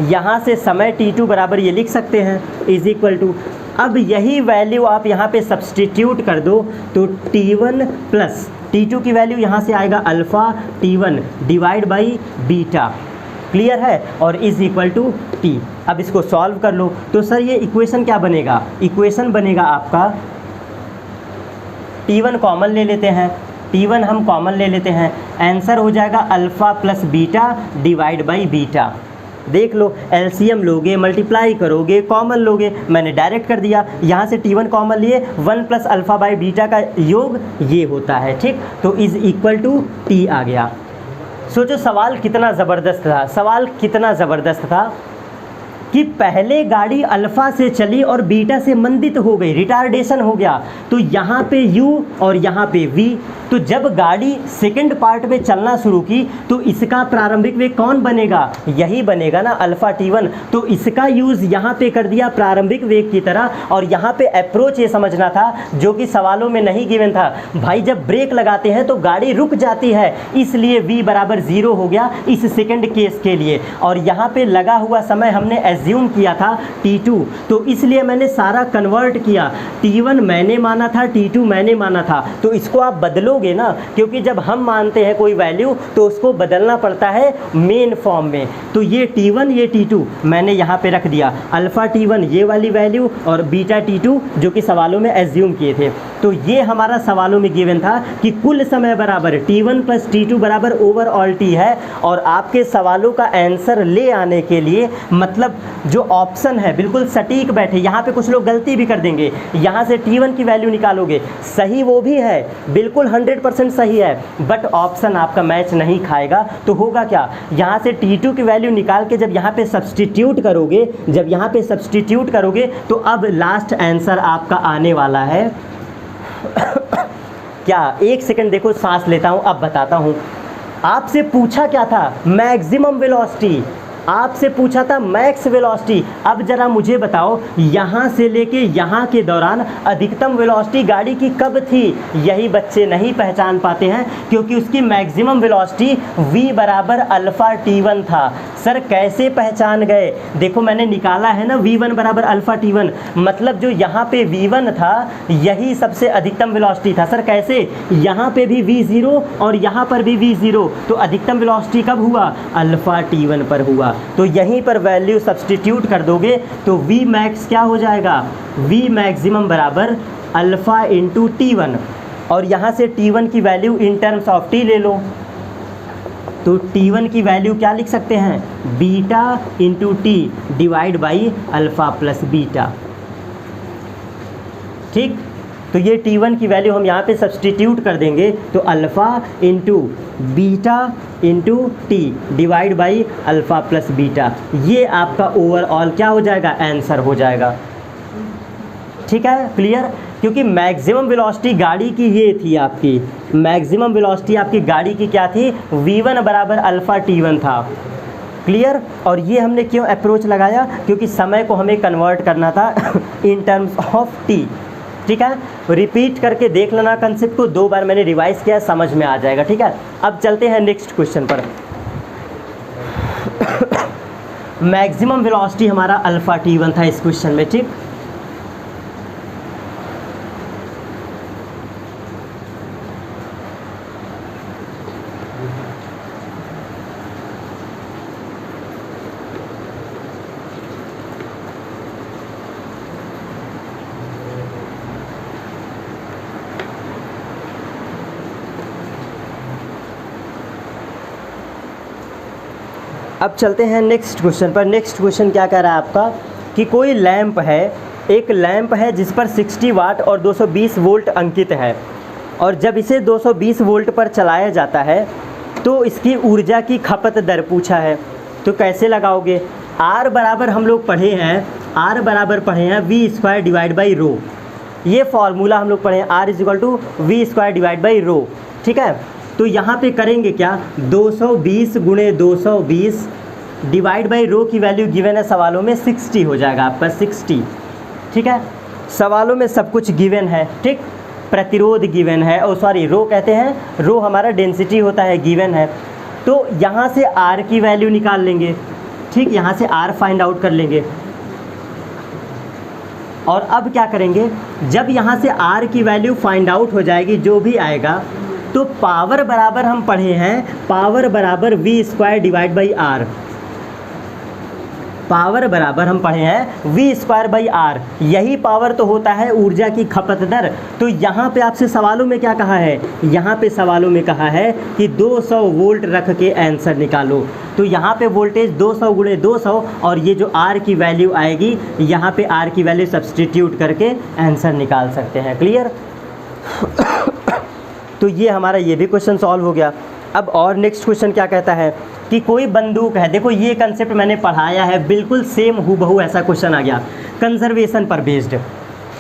A: यहाँ से समय t2 बराबर ये लिख सकते हैं इज इक्वल टू, अब यही वैल्यू आप यहाँ पे सब्सटीट्यूट कर दो तो t1 प्लस t2 की वैल्यू यहाँ से आएगा alpha t1 divide by beta, clear है, और इज इक्वल टू t। अब इसको सॉल्व कर लो तो सर ये इक्वेशन क्या बनेगा? इक्वेशन बनेगा आपका, t1 कॉमन ले लेते हैं, t1 हम कॉमन ले लेते हैं, आंसर हो जाएगा alpha plus beta divide by beta. देख लो, एलसीएम लोगे, मल्टीप्लाई करोगे, कॉमन लोगे, मैंने डायरेक्ट कर दिया, यहाँ से t1 कॉमन लिए, 1 प्लस अल्फ़ा बाई बीटा का योग ये होता है, ठीक। तो इज़ इक्वल टू t आ गया। सोचो सवाल कितना ज़बरदस्त था, सवाल कितना ज़बरदस्त था कि पहले गाड़ी अल्फ़ा से चली और बीटा से मंदित हो गई, रिटार्डेशन हो गया, तो यहाँ पे u और यहाँ पे v, तो जब गाड़ी सेकंड पार्ट में चलना शुरू की तो इसका प्रारंभिक वेग कौन बनेगा? यही बनेगा ना, अल्फ़ा t1। तो इसका यूज़ यहाँ पे कर दिया प्रारंभिक वेग की तरह, और यहाँ पे अप्रोच ये समझना था जो कि सवालों में नहीं गिवन था। भाई जब ब्रेक लगाते हैं तो गाड़ी रुक जाती है, इसलिए v बराबर 0 हो गया इस सेकंड केस के लिए, और यहाँ पे लगा हुआ समय हमने एज्यूम किया था t2, तो इसलिए मैंने सारा कन्वर्ट किया, t1 मैंने माना था, t2 मैंने माना था, तो इसको आप बदलोगे ना, क्योंकि जब हम मानते हैं कोई वैल्यू तो उसको बदलना पड़ता है मेन फॉर्म में। तो ये t1 ये t2 मैंने यहाँ पे रख दिया, अल्फ़ा t1 ये वाली वैल्यू और बीटा t2 जो कि सवालों में एज्यूम किए थे। तो ये हमारा सवालों में गिवन था कि कुल समय बराबर t1 प्लस t2 बराबर ओवरऑल t है, और आपके सवालों का आंसर ले आने के लिए मतलब जो ऑप्शन है बिल्कुल सटीक बैठे। यहाँ पे कुछ लोग गलती भी कर देंगे, यहाँ से t1 की वैल्यू निकालोगे, सही वो भी है, बिल्कुल 100% सही है, बट ऑप्शन आपका मैच नहीं खाएगा। तो होगा क्या? यहाँ से t2 की वैल्यू निकाल के जब यहाँ पे सब्सटीट्यूट करोगे, जब यहाँ पे सब्सटीट्यूट करोगे तो अब लास्ट आंसर आपका आने वाला है क्या? एक सेकंड देखो, सांस लेता हूँ, अब बताता हूँ। आपसे पूछा क्या था? मैक्सिमम वेलोसिटी, आपसे पूछा था मैक्स वेलोसिटी। अब ज़रा मुझे बताओ, यहाँ से लेके यहाँ के दौरान अधिकतम वेलोसिटी गाड़ी की कब थी? यही बच्चे नहीं पहचान पाते हैं, क्योंकि उसकी मैक्सिमम वेलोसिटी v बराबर अल्फ़ा t1 था। सर कैसे पहचान गए? देखो मैंने निकाला है ना, v1 बराबर अल्फ़ा t1, मतलब जो यहाँ पे v1 था यही सबसे अधिकतम वेलोसिटी था। सर कैसे? यहाँ पे भी v0 और यहाँ पर भी v0, तो अधिकतम वेलोसिटी कब हुआ? अल्फ़ा t1 पर हुआ। तो यहीं पर वैल्यू सब्सटीट्यूट कर दोगे तो v मैक्स क्या हो जाएगा? v मैक्सिमम बराबर अल्फ़ा इंटू t1, और यहाँ से t1 की value in terms of t ले लो, तो t1 की वैल्यू क्या लिख सकते हैं? Beta into t divide by alpha plus beta, ठीक। तो ये t1 की वैल्यू हम यहाँ पे सब्सटीट्यूट कर देंगे, तो alpha into beta into T divide by alpha plus beta, ये आपका ओवरऑल क्या हो जाएगा? आंसर हो जाएगा। ठीक है, क्लियर? क्योंकि मैक्सिमम वेलोसिटी गाड़ी की ये थी, आपकी मैक्सिमम वेलोसिटी आपकी गाड़ी की क्या थी? v1 बराबर अल्फ़ा t1 था, क्लियर। और ये हमने क्यों अप्रोच लगाया? क्योंकि समय को हमें कन्वर्ट करना था इन टर्म्स ऑफ t। ठीक है, रिपीट करके देख लेना कंसेप्ट को, 2 बार मैंने रिवाइज किया, समझ में आ जाएगा। ठीक है, अब चलते हैं नेक्स्ट क्वेश्चन पर। मैक्सिमम वेलोसिटी हमारा अल्फ़ा t1 था इस क्वेश्चन में, ठीक। अब चलते हैं नेक्स्ट क्वेश्चन पर। नेक्स्ट क्वेश्चन क्या कह रहा है आपका कि कोई लैंप है, एक लैंप है जिस पर 60 वाट और 220 वोल्ट अंकित है, और जब इसे 220 वोल्ट पर चलाया जाता है तो इसकी ऊर्जा की खपत दर पूछा है। तो कैसे लगाओगे? R बराबर हम लोग पढ़े हैं, R बराबर पढ़े हैं V² डिवाइड बाई रो। ये फॉर्मूला हम लोग पढ़े हैं, R = V² divide by rho. ठीक है, तो यहाँ पे करेंगे क्या, 220 गुणे 220 डिवाइड बाई रो की वैल्यू गिवन है सवालों में 60 हो जाएगा आपका 60। ठीक है, सवालों में सब कुछ गिवन है। ठीक, प्रतिरोध गिवन है, और सॉरी रो कहते हैं, रो हमारा डेंसिटी होता है, गिवन है। तो यहाँ से R की वैल्यू निकाल लेंगे। ठीक, यहाँ से R फाइंड आउट कर लेंगे। और अब क्या करेंगे, जब यहाँ से R की वैल्यू फाइंड आउट हो जाएगी, जो भी आएगा, तो पावर बराबर हम पढ़े हैं, पावर बराबर V² divide by R। Power बराबर हम पढ़े हैं V² बाई R। यही पावर तो होता है ऊर्जा की खपत दर। तो यहाँ पे आपसे सवालों में क्या कहा है, यहाँ पे सवालों में कहा है कि 200 वोल्ट रख के आंसर निकालो। तो यहाँ पे वोल्टेज 200 गुणे 200, और ये जो R की वैल्यू आएगी, यहाँ पे R की वैल्यू सब्सटीट्यूट करके आंसर निकाल सकते हैं। क्लियर? तो ये हमारा ये भी क्वेश्चन सॉल्व हो गया। अब और नेक्स्ट क्वेश्चन क्या कहता है कि कोई बंदूक है। देखो ये कंसेप्ट मैंने पढ़ाया है, बिल्कुल सेम हूबहू ऐसा क्वेश्चन आ गया, कंजर्वेशन पर बेस्ड।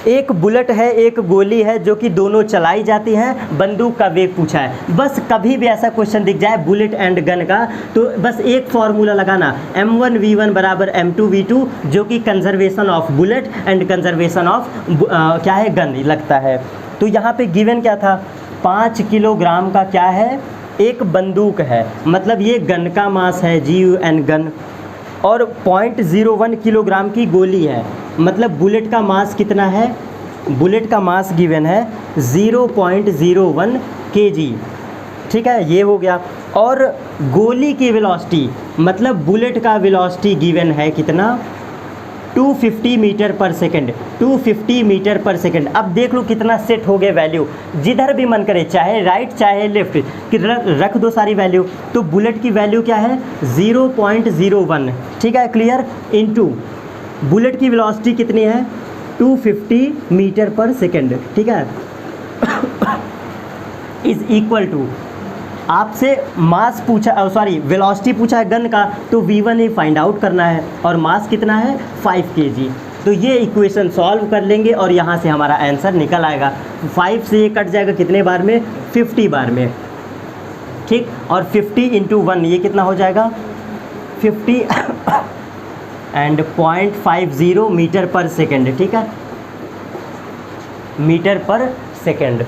A: एक बुलेट है, एक गोली है, जो कि दोनों चलाई जाती हैं, बंदूक का वेग पूछा है। बस कभी भी ऐसा क्वेश्चन दिख जाए बुलेट एंड गन का, तो बस एक फार्मूला लगाना, m1v1 बराबर m2v2, जो कि conservation of bullet and conservation of क्या है, गन लगता है। तो यहाँ पे गिवन क्या था, 5 किलोग्राम का क्या है, एक बंदूक है, मतलब ये गन का मास है, GUN गन, और 0.01 किलोग्राम की गोली है, मतलब बुलेट का मास कितना है, बुलेट का मास गिवन है 0.01 kg। ठीक है, ये हो गया। और गोली की वेलोसिटी, मतलब बुलेट का वेलोसिटी गिवन है कितना, 250 मीटर पर सेकंड, 250 मीटर पर सेकंड। अब देख लो कितना सेट हो गया वैल्यू, जिधर भी मन करे, चाहे राइट चाहे लेफ्ट, कि रख दो सारी वैल्यू। तो बुलेट की वैल्यू क्या है, 0.01। ठीक है, क्लियर, इनटू बुलेट की वेलोसिटी कितनी है, 250 मीटर पर सेकंड। ठीक है, इज इक्वल टू, आपसे मास पूछा, सॉरी वेलोसिटी पूछा है गन का, तो V1 ही फाइंड आउट करना है, और मास कितना है 5 kg। तो ये इक्वेशन सॉल्व कर लेंगे और यहाँ से हमारा आंसर निकल आएगा। 5 से ये कट जाएगा कितने बार में, 50 बार में। ठीक, और 50 × 1 ये कितना हो जाएगा, 50 एंड 0.50 मीटर पर सेकेंड। ठीक है, मीटर पर सेकेंड।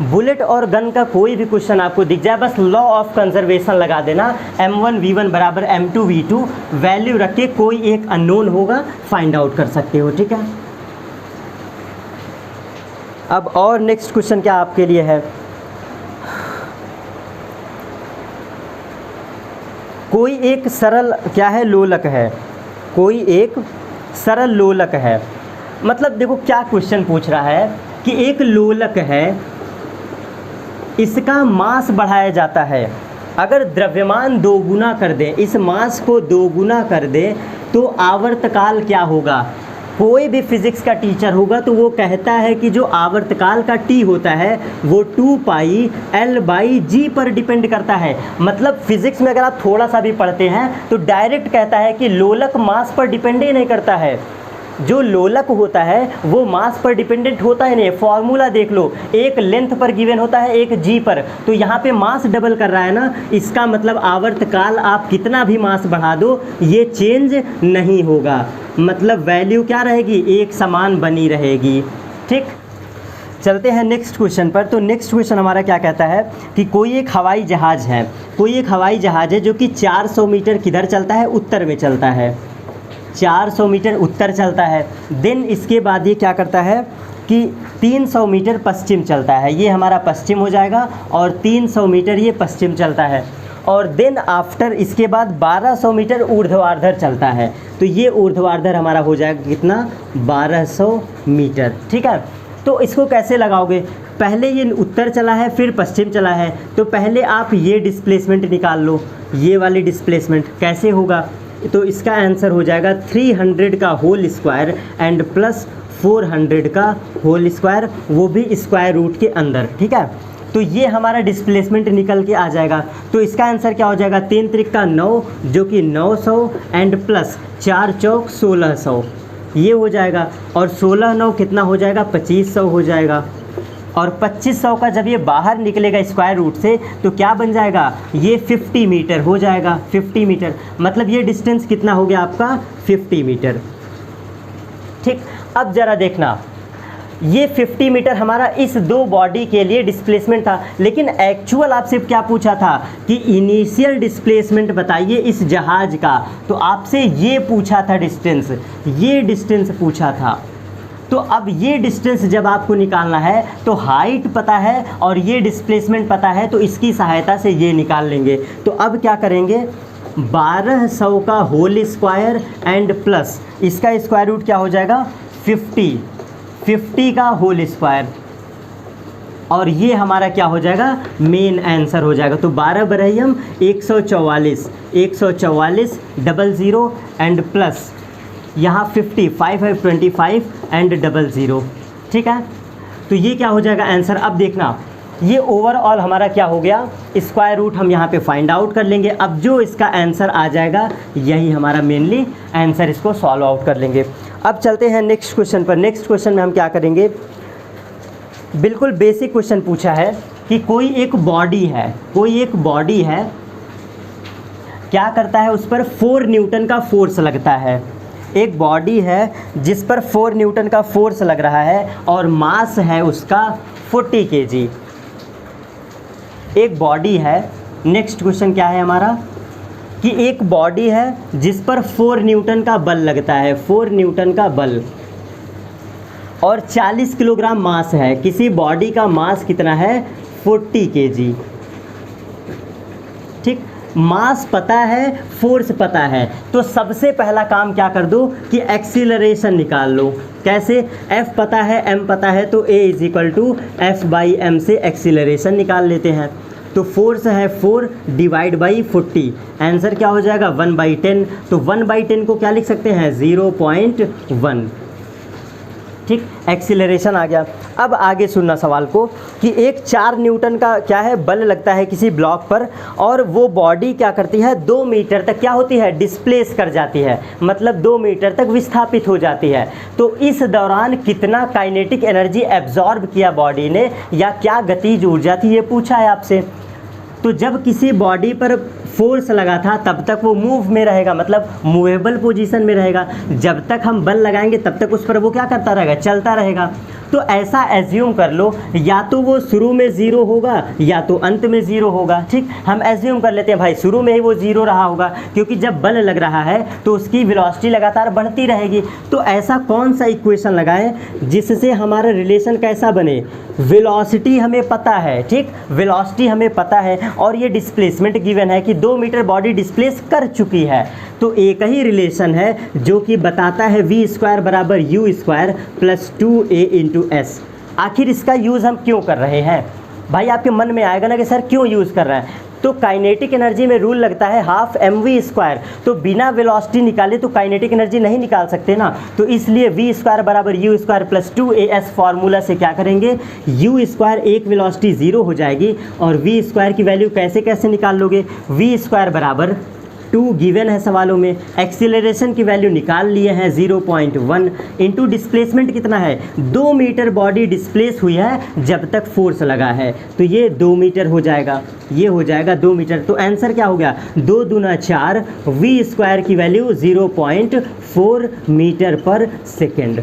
A: बुलेट और गन का कोई भी क्वेश्चन आपको दिख जाए, बस लॉ ऑफ कंजर्वेशन लगा देना, m1v1 बराबर m2v2, वैल्यू रख के कोई एक अननोन होगा, फाइंड आउट कर सकते हो। ठीक है, अब और नेक्स्ट क्वेश्चन क्या आपके लिए है, कोई एक सरल क्या है, लोलक है, कोई एक सरल लोलक है। मतलब देखो क्या क्वेश्चन पूछ रहा है कि एक लोलक है, इसका मास बढ़ाया जाता है, अगर द्रव्यमान दोगुना कर दें, इस मास को दोगुना कर दें, तो आवर्तकाल क्या होगा। कोई भी फिज़िक्स का टीचर होगा तो वो कहता है कि जो आवर्तकाल का t होता है वो 2πL/g पर डिपेंड करता है। मतलब फिज़िक्स में अगर आप थोड़ा सा भी पढ़ते हैं तो डायरेक्ट कहता है कि लोलक मास पर डिपेंड ही नहीं करता है, जो लोलक होता है वो मास पर डिपेंडेंट होता ही नहीं। फॉर्मूला देख लो, एक लेंथ पर गिवन होता है, एक जी पर, तो यहाँ पे मास डबल कर रहा है ना, इसका मतलब आवर्तकाल आप कितना भी मास बढ़ा दो ये चेंज नहीं होगा, मतलब वैल्यू क्या रहेगी, एक समान बनी रहेगी। ठीक, चलते हैं नेक्स्ट क्वेश्चन पर। तो नेक्स्ट क्वेश्चन हमारा क्या कहता है कि कोई एक हवाई जहाज़ है, कोई एक हवाई जहाज़ है जो कि 400 मीटर किधर चलता है, उत्तर में चलता है, 400 मीटर उत्तर चलता है। देन इसके बाद ये क्या करता है कि 300 मीटर पश्चिम चलता है, ये हमारा पश्चिम हो जाएगा, और 300 मीटर ये पश्चिम चलता है। और देन आफ्टर इसके बाद 1200 मीटर ऊर्ध्वाधर चलता है। तो ये ऊर्ध्वाधर हमारा हो जाएगा कितना, 1200 मीटर। ठीक है, तो इसको कैसे लगाओगे, पहले ये उत्तर चला है फिर पश्चिम चला है, तो पहले आप ये डिस्प्लेसमेंट निकाल लो, ये वाली डिस्प्लेसमेंट कैसे होगा, तो इसका आंसर हो जाएगा 300 का होल स्क्वायर एंड प्लस 400 का होल स्क्वायर, वो भी स्क्वायर रूट के अंदर। ठीक है, तो ये हमारा डिस्प्लेसमेंट निकल के आ जाएगा। तो इसका आंसर क्या हो जाएगा, 3 त्रिक का 9 जो कि 900 एंड प्लस 4 चौक 1600, ये हो जाएगा। और 16 9 कितना हो जाएगा, 2500 हो जाएगा। और 2500 का जब ये बाहर निकलेगा स्क्वायर रूट से तो क्या बन जाएगा, ये 50 मीटर हो जाएगा। 50 मीटर मतलब ये डिस्टेंस कितना हो गया आपका, 50 मीटर। ठीक, अब ज़रा देखना, ये 50 मीटर हमारा इस दो बॉडी के लिए डिस्प्लेसमेंट था, लेकिन एक्चुअल आपसे क्या पूछा था कि इनिशियल डिस्प्लेसमेंट बताइए इस जहाज़ का, तो आपसे ये पूछा था डिस्टेंस, ये डिस्टेंस पूछा था। तो अब ये डिस्टेंस जब आपको निकालना है तो हाइट पता है और ये डिस्प्लेसमेंट पता है, तो इसकी सहायता से ये निकाल लेंगे। तो अब क्या करेंगे, 1200 का होल स्क्वायर एंड प्लस इसका स्क्वायर रूट क्या हो जाएगा, 50 का होल स्क्वायर, और ये हमारा क्या हो जाएगा, मेन आंसर हो जाएगा। तो 12 बरहियम 144 00 एंड प्लस यहाँ 50 5 5 25 एंड 00। ठीक है, तो ये क्या हो जाएगा आंसर। अब देखना, ये ओवरऑल हमारा क्या हो गया, स्क्वायर रूट हम यहाँ पे फाइंड आउट कर लेंगे। अब जो इसका आंसर आ जाएगा यही हमारा मेनली आंसर, इसको सॉल्व आउट कर लेंगे। अब चलते हैं नेक्स्ट क्वेश्चन पर। नेक्स्ट क्वेश्चन में हम क्या करेंगे, बिल्कुल बेसिक क्वेश्चन पूछा है कि कोई एक बॉडी है, क्या करता है, उस पर 4 न्यूटन का फोर्स लगता है। एक बॉडी है जिस पर 4 न्यूटन का फोर्स लग रहा है और मास है उसका 40 kg। एक बॉडी है, नेक्स्ट क्वेश्चन क्या है हमारा, कि एक बॉडी है जिस पर 4 न्यूटन का बल लगता है, 4 न्यूटन का बल, और 40 किलोग्राम मास है। किसी बॉडी का मास कितना है, 40 kg। ठीक, मास पता है, फोर्स पता है, तो सबसे पहला काम क्या कर दो कि एक्सीलरेशन निकाल लो। कैसे, F पता है, M पता है, तो A = F/m से एक्सीलरेशन निकाल लेते हैं। तो फोर्स है 4 डिवाइड बाई 40, आंसर क्या हो जाएगा 1/10। तो 1/10 को क्या लिख सकते हैं, 0.1। ठीक, एक्सीलरेशन आ गया। अब आगे सुनना सवाल को, कि एक 4 न्यूटन का क्या है, बल लगता है किसी ब्लॉक पर, और वो बॉडी क्या करती है, 2 मीटर तक क्या होती है, डिस्प्लेस कर जाती है, मतलब 2 मीटर तक विस्थापित हो जाती है। तो इस दौरान कितना काइनेटिक एनर्जी एब्जॉर्ब किया बॉडी ने, या क्या गतिज ऊर्जा थी, ये पूछा है आपसे। तो जब किसी बॉडी पर फोर्स लगा था तब तक वो मूव में रहेगा, मतलब मूवेबल पोजीशन में रहेगा। जब तक हम बल लगाएंगे तब तक उस पर वो क्या करता रहेगा, चलता रहेगा। तो ऐसा एज्यूम कर लो, या तो वो शुरू में 0 होगा या तो अंत में 0 होगा। ठीक, हम एज्यूम कर लेते हैं भाई शुरू में ही वो 0 रहा होगा, क्योंकि जब बल लग रहा है तो उसकी वेलोसिटी लगातार बढ़ती रहेगी। तो ऐसा कौन सा इक्वेशन लगाएं जिससे हमारा रिलेशन कैसा बने, वेलोसिटी हमें पता है, ठीक, वेलोसिटी हमें पता है, और ये डिस्प्लेसमेंट गिवन है कि 2 मीटर बॉडी डिस्प्लेस कर चुकी है। तो एक ही रिलेशन है जो कि बताता है v² = u² + 2a × s। आखिर इसका यूज़ हम क्यों कर रहे हैं, भाई आपके मन में आएगा ना कि सर क्यों यूज़ कर रहे हैं। तो काइनेटिक एनर्जी में रूल लगता है ½ mv², तो बिना वेलोसिटी निकाले तो काइनेटिक एनर्जी नहीं निकाल सकते ना। तो इसलिए v² = u² + 2as फार्मूला से क्या करेंगे, u², एक वेलोसिटी 0 हो जाएगी, और v² की वैल्यू कैसे कैसे निकाल लोगे, v² = 2 गिवन है सवालों में, एक्सीलरेशन की वैल्यू निकाल लिए हैं 0.1, इंटू डिस्प्लेसमेंट कितना है, 2 मीटर बॉडी डिस्प्लेस हुई है जब तक फोर्स लगा है, तो ये 2 मीटर हो जाएगा, ये हो जाएगा 2 मीटर। तो आंसर क्या हो गया, 2 दूना 4, v² की वैल्यू 0.4 मीटर पर सेकेंड।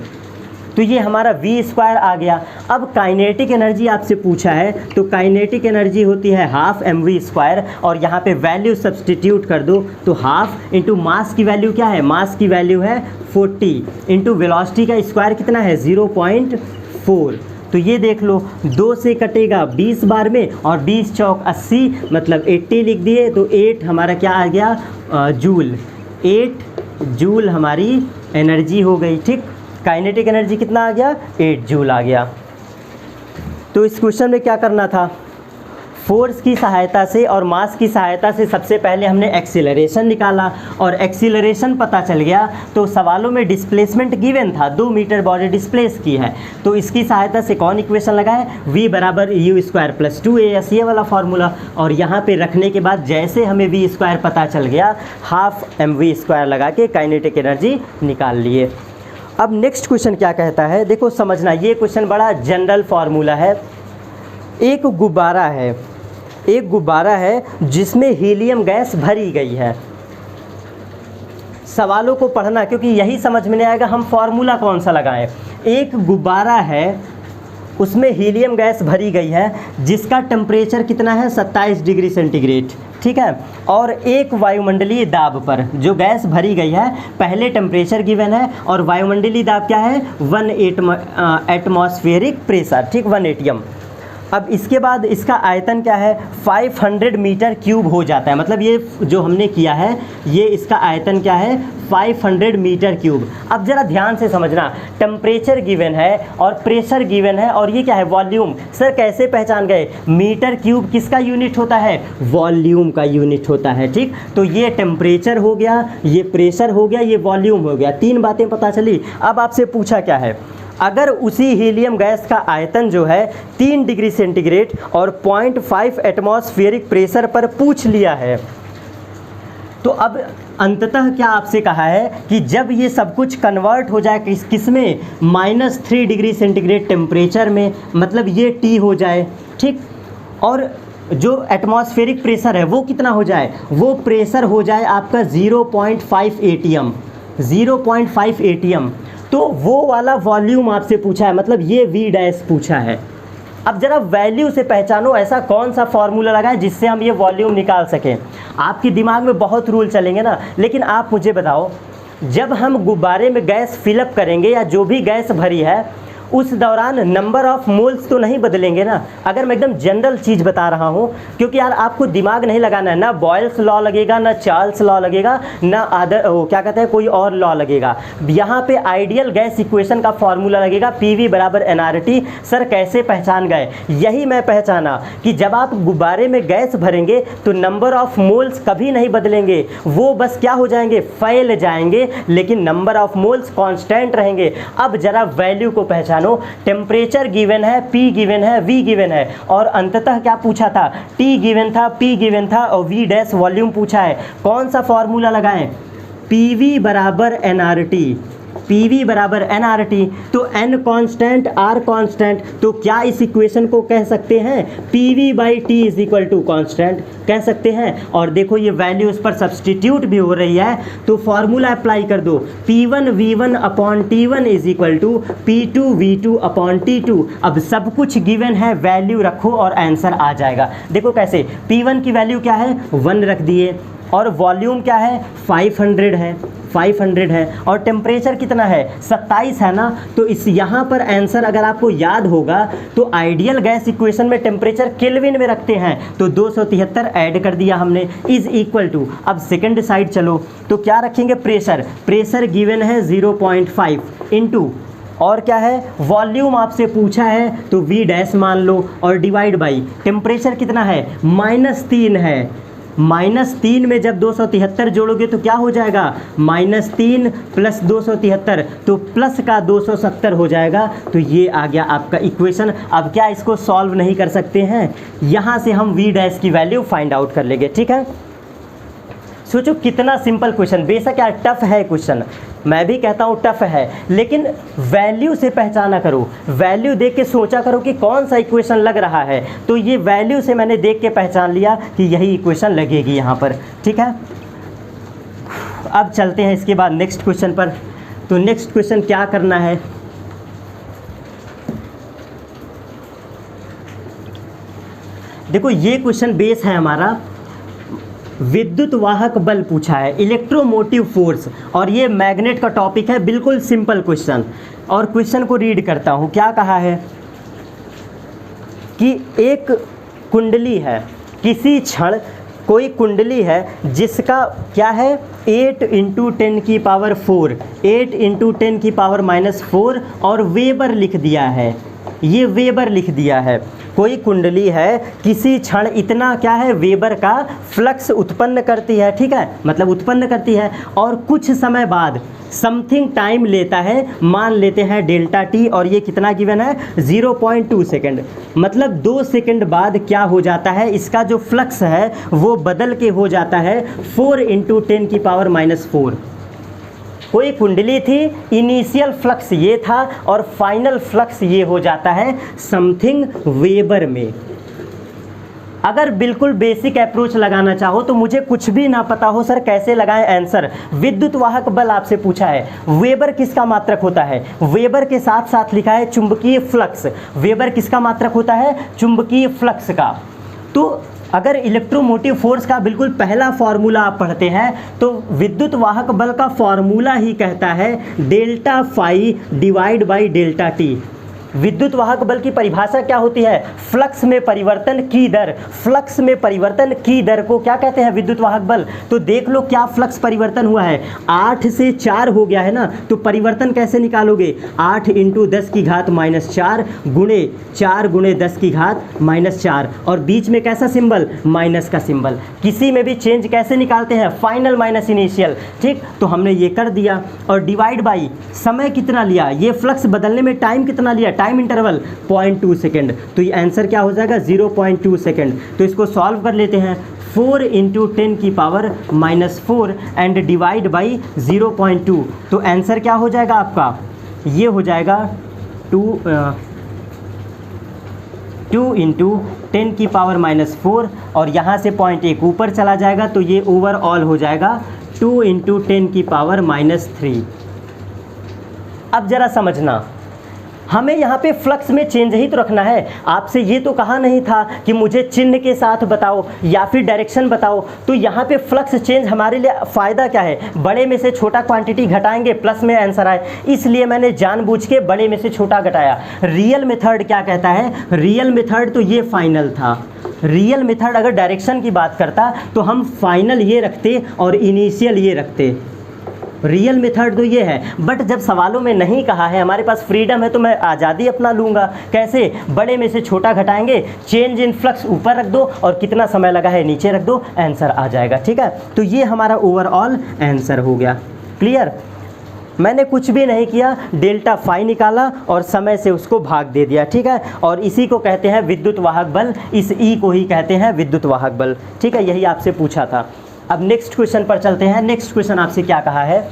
A: तो ये हमारा v² आ गया। अब काइनेटिक एनर्जी आपसे पूछा है, तो काइनेटिक एनर्जी होती है ½ mv², और यहाँ पे वैल्यू सब्सटीट्यूट कर दो, तो ½ इंटू मास की वैल्यू क्या है, मास की वैल्यू है 40, इंटू वेलोसिटी का स्क्वायर कितना है 0.4, तो ये देख लो 2 से कटेगा 20 बार में, और 20 चौक 80 मतलब 80 लिख दिए, तो 8 हमारा क्या आ गया जूल। 8 जूल हमारी एनर्जी हो गई। ठीक, काइनेटिक एनर्जी कितना आ गया, 8 जूल आ गया। तो इस क्वेश्चन में क्या करना था, फोर्स की सहायता से और मास की सहायता से सबसे पहले हमने एक्सीलरेशन निकाला, और एक्सीलरेशन पता चल गया तो सवालों में डिस्प्लेसमेंट गिवन था, 2 मीटर बॉडी डिस्प्लेस की है, तो इसकी सहायता से कौन इक्वेशन लगाए, v बराबर यू स्क्वायर प्लस 2as, ये वाला फार्मूला। और यहाँ पे रखने के बाद जैसे हमें v स्क्वायर पता चल गया, हाफ mv स्क्वायर लगा के काइनेटिक एनर्जी निकाल लिए। अब नेक्स्ट क्वेश्चन क्या कहता है, देखो समझना, ये क्वेश्चन बड़ा जनरल फार्मूला है। एक गुब्बारा है जिसमें हीलियम गैस भरी गई है। सवालों को पढ़ना, क्योंकि यही समझ में नहीं आएगा हम फार्मूला कौन सा लगाएं। एक गुब्बारा है, उसमें हीलियम गैस भरी गई है, जिसका टेम्परेचर कितना है 27 डिग्री सेंटीग्रेड, ठीक है। और एक वायुमंडलीय दाब पर जो गैस भरी गई है, पहले टेम्परेचर गिवन है और वायुमंडलीय दाब क्या है 1 एटमॉस्फेरिक प्रेशर, ठीक, 1 एटीएम। अब इसके बाद इसका आयतन क्या है 500 मीटर क्यूब हो जाता है, मतलब ये जो हमने किया है ये इसका आयतन क्या है 500 मीटर क्यूब। अब ज़रा ध्यान से समझना, टेम्परेचर गिवन है और प्रेशर गिवन है, और ये क्या है वॉल्यूम। सर कैसे पहचान गए, मीटर क्यूब किसका यूनिट होता है, वॉल्यूम का यूनिट होता है, ठीक। तो ये टेम्परेचर हो गया, ये प्रेशर हो गया, ये वॉल्यूम हो गया, 3 बातें पता चली। अब आपसे पूछा क्या है, अगर उसी हीलियम गैस का आयतन जो है 3 डिग्री सेंटीग्रेड और 0.5 एटमॉस्फेरिक प्रेशर पर पूछ लिया है, तो अब अंततः क्या आपसे कहा है कि जब ये सब कुछ कन्वर्ट हो जाए किस में, -3 डिग्री सेंटीग्रेड टेम्परेचर में, मतलब ये T हो जाए, ठीक, और जो एटमॉस्फेरिक प्रेशर है वो कितना हो जाए, वो प्रेशर हो जाए आपका 0.5 एटीएम, 0.5 एटीएम। तो वो वाला वॉल्यूम आपसे पूछा है, मतलब ये V डैश पूछा है। अब जरा वैल्यू से पहचानो ऐसा कौन सा फॉर्मूला लगाएं जिससे हम ये वॉल्यूम निकाल सकें। आपके दिमाग में बहुत रूल चलेंगे ना, लेकिन आप मुझे बताओ, जब हम गुब्बारे में गैस फिलअप करेंगे या जो भी गैस भरी है, उस दौरान नंबर ऑफ़ मोल्स तो नहीं बदलेंगे ना। अगर मैं एकदम जनरल चीज़ बता रहा हूँ, क्योंकि यार आपको दिमाग नहीं लगाना है, ना बॉयल्स लॉ लगेगा, ना चार्ल्स लॉ लगेगा, ना क्या कहते हैं कोई और लॉ लगेगा। यहाँ पे आइडियल गैस इक्वेशन का फॉर्मूला लगेगा, PV बराबर nRT। सर कैसे पहचान गए, यही मैं पहचाना कि जब आप गुब्बारे में गैस भरेंगे तो नंबर ऑफ़ मोल्स कभी नहीं बदलेंगे, वो बस क्या हो जाएंगे, फैल जाएंगे, लेकिन नंबर ऑफ़ मोल्स कांस्टेंट रहेंगे। अब जरा वैल्यू को पहचान, टेम्परेचर गिवन है, P गिवन है, V गिवन है, और अंततः क्या पूछा था, T गिवन था, P गिवन था, और V डैश वॉल्यूम पूछा है। कौन सा फॉर्मूला लगाएं, PV बराबर nRT, PV बराबर nRT। तो n कांस्टेंट, R कांस्टेंट, तो क्या इस इक्वेशन को कह सकते हैं PV/T is equal to constant, कह सकते हैं। और देखो ये वैल्यू इस पर सब्सटीट्यूट भी हो रही है, तो फॉर्मूला अप्लाई कर दो, P1V1 upon T1 is equal to P2V2 upon T2। अब सब कुछ गिवन है, वैल्यू रखो और आंसर आ जाएगा। देखो कैसे, P1 की वैल्यू क्या है 1 रख दिए, और वॉल्यूम क्या है 500 है, 500 है, और टेम्परेचर कितना है 27 है ना। तो इस यहाँ पर आंसर अगर आपको याद होगा तो आइडियल गैस इक्वेशन में टेम्परेचर केल्विन में रखते हैं, तो 273 ऐड कर दिया हमने, इज इक्वल टू। अब सेकंड साइड चलो, तो क्या रखेंगे, प्रेशर, प्रेशर गिवन है 0.5 इंटू, और क्या है वॉल्यूम आपसे पूछा है तो V डैश मान लो, और डिवाइड बाई टेम्परेचर कितना है -3 है। -3 में जब 273 जोड़ोगे तो क्या हो जाएगा, -3 प्लस 273, तो प्लस का 270 हो जाएगा। तो ये आ गया आपका इक्वेशन। अब क्या इसको सॉल्व नहीं कर सकते हैं, यहाँ से हम V डैश की वैल्यू फाइंड आउट कर लेंगे, ठीक है। सोचो कितना सिंपल क्वेश्चन, बेशक यार टफ है क्वेश्चन, मैं भी कहता हूँ टफ है, लेकिन वैल्यू से पहचाना करो, वैल्यू देख के सोचा करो कि कौन सा इक्वेशन लग रहा है। तो ये वैल्यू से मैंने देख के पहचान लिया कि यही इक्वेशन लगेगी यहाँ पर, ठीक है। अब चलते हैं इसके बाद नेक्स्ट क्वेश्चन पर। तो नेक्स्ट क्वेश्चन क्या करना है, देखो ये क्वेश्चन बेस है हमारा, विद्युत वाहक बल पूछा है, इलेक्ट्रोमोटिव फोर्स, और ये मैग्नेट का टॉपिक है, बिल्कुल सिंपल क्वेश्चन। और क्वेश्चन को रीड करता हूँ, क्या कहा है, कि एक कुंडली है, किसी क्षण कोई कुंडली है जिसका क्या है 8 इंटू 10 की पावर 4, 8 इंटू 10 की पावर -4 और वेबर लिख दिया है, ये वेबर लिख दिया है। कोई कुंडली है किसी क्षण इतना क्या है वेबर का फ्लक्स उत्पन्न करती है, ठीक है, मतलब उत्पन्न करती है, और कुछ समय बाद समथिंग टाइम लेता है, मान लेते हैं डेल्टा टी, और ये कितना गिवन है 0.2 सेकेंड, मतलब 2 सेकेंड बाद क्या हो जाता है, इसका जो फ्लक्स है वो बदल के हो जाता है 4 इंटू 10 की पावर -4। कोई कुंडली थी, इनिशियल फ्लक्स ये था और फाइनल फ्लक्स ये हो जाता है समथिंग वेबर में। अगर बिल्कुल बेसिक अप्रोच लगाना चाहो तो मुझे कुछ भी ना पता हो सर कैसे लगाएं आंसर, विद्युत वाहक बल आपसे पूछा है, वेबर किसका मात्रक होता है, वेबर के साथ साथ लिखा है चुंबकीय फ्लक्स, वेबर किसका मात्रक होता है, चुंबकीय फ्लक्स का। तो अगर इलेक्ट्रोमोटिव फोर्स का बिल्कुल पहला फॉर्मूला आप पढ़ते हैं तो विद्युत वाहक बल का फॉर्मूला ही कहता है delta phi divide by delta T. विद्युत वाहक बल की परिभाषा क्या होती है, फ्लक्स में परिवर्तन की दर, फ्लक्स में परिवर्तन की दर को क्या कहते हैं, विद्युत वाहक बल। तो देख लो क्या फ्लक्स परिवर्तन हुआ है, 8 से 4 हो गया है ना, तो परिवर्तन कैसे निकालोगे, 8 इंटू 10 की घात -4 गुणे 4 गुणे 10 की घात -4, और बीच में कैसा सिंबल, माइनस का सिंबल। किसी में भी चेंज कैसे निकालते हैं, फाइनल माइनस इनिशियल, ठीक, तो हमने ये कर दिया, और डिवाइड बाई समय कितना लिया, ये फ्लक्स बदलने में टाइम कितना लिया, टाइम इंटरवल 0.2 सेकेंड, तो ये आंसर क्या हो जाएगा 0.2 सेकेंड। तो इसको सॉल्व कर लेते हैं, 4 इंटू 10 की पावर -4 एंड डिवाइड बाई 0.2, तो आंसर क्या हो जाएगा आपका, ये हो जाएगा 2 इंटू 10 की पावर -4, और यहाँ से 0.1 ऊपर चला जाएगा तो ये ओवरऑल हो जाएगा 2 इंटू 10 की पावर -3। अब जरा समझना, हमें यहाँ पे फ्लक्स में चेंज ही तो रखना है, आपसे ये तो कहा नहीं था कि मुझे चिन्ह के साथ बताओ या फिर डायरेक्शन बताओ। तो यहाँ पे फ्लक्स चेंज हमारे लिए फ़ायदा क्या है, बड़े में से छोटा क्वांटिटी घटाएंगे प्लस में आंसर आए, इसलिए मैंने जानबूझ के बड़े में से छोटा घटाया। रियल मेथड क्या कहता है, रियल मेथड तो ये फाइनल था, रियल मेथड अगर डायरेक्शन की बात करता तो हम फाइनल ये रखते और इनिशियल ये रखते, रियल मेथड तो ये है। बट जब सवालों में नहीं कहा है, हमारे पास फ्रीडम है, तो मैं आज़ादी अपना लूँगा। कैसे, बड़े में से छोटा घटाएंगे, चेंज इन फ्लक्स ऊपर रख दो और कितना समय लगा है नीचे रख दो, आंसर आ जाएगा, ठीक है। तो ये हमारा ओवरऑल आंसर हो गया। क्लियर, मैंने कुछ भी नहीं किया, डेल्टा फाई निकाला और समय से उसको भाग दे दिया, ठीक है। और इसी को कहते हैं विद्युत वाहक बल, इस ई को ही कहते हैं विद्युत वाहक बल, ठीक है। यही आपसे पूछा था। अब नेक्स्ट क्वेश्चन पर चलते हैं। नेक्स्ट क्वेश्चन आपसे क्या कहा है,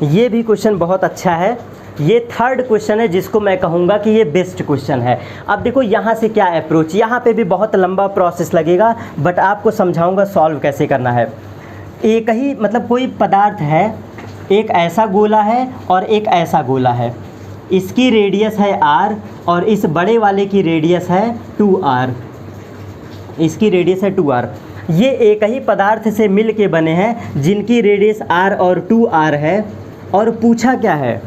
A: ये भी क्वेश्चन बहुत अच्छा है। ये थर्ड क्वेश्चन है जिसको मैं कहूँगा कि ये बेस्ट क्वेश्चन है। अब देखो यहाँ से क्या अप्रोच, यहाँ पे भी बहुत लंबा प्रोसेस लगेगा, बट आपको समझाऊँगा सॉल्व कैसे करना है। एक ही मतलब कोई पदार्थ है, एक ऐसा गोला है और एक ऐसा गोला है, इसकी रेडियस है r और इस बड़े वाले की रेडियस है 2r, इसकी रेडियस है 2r। ये एक ही पदार्थ से मिल के बने हैं जिनकी रेडियस r और 2r है, और पूछा क्या है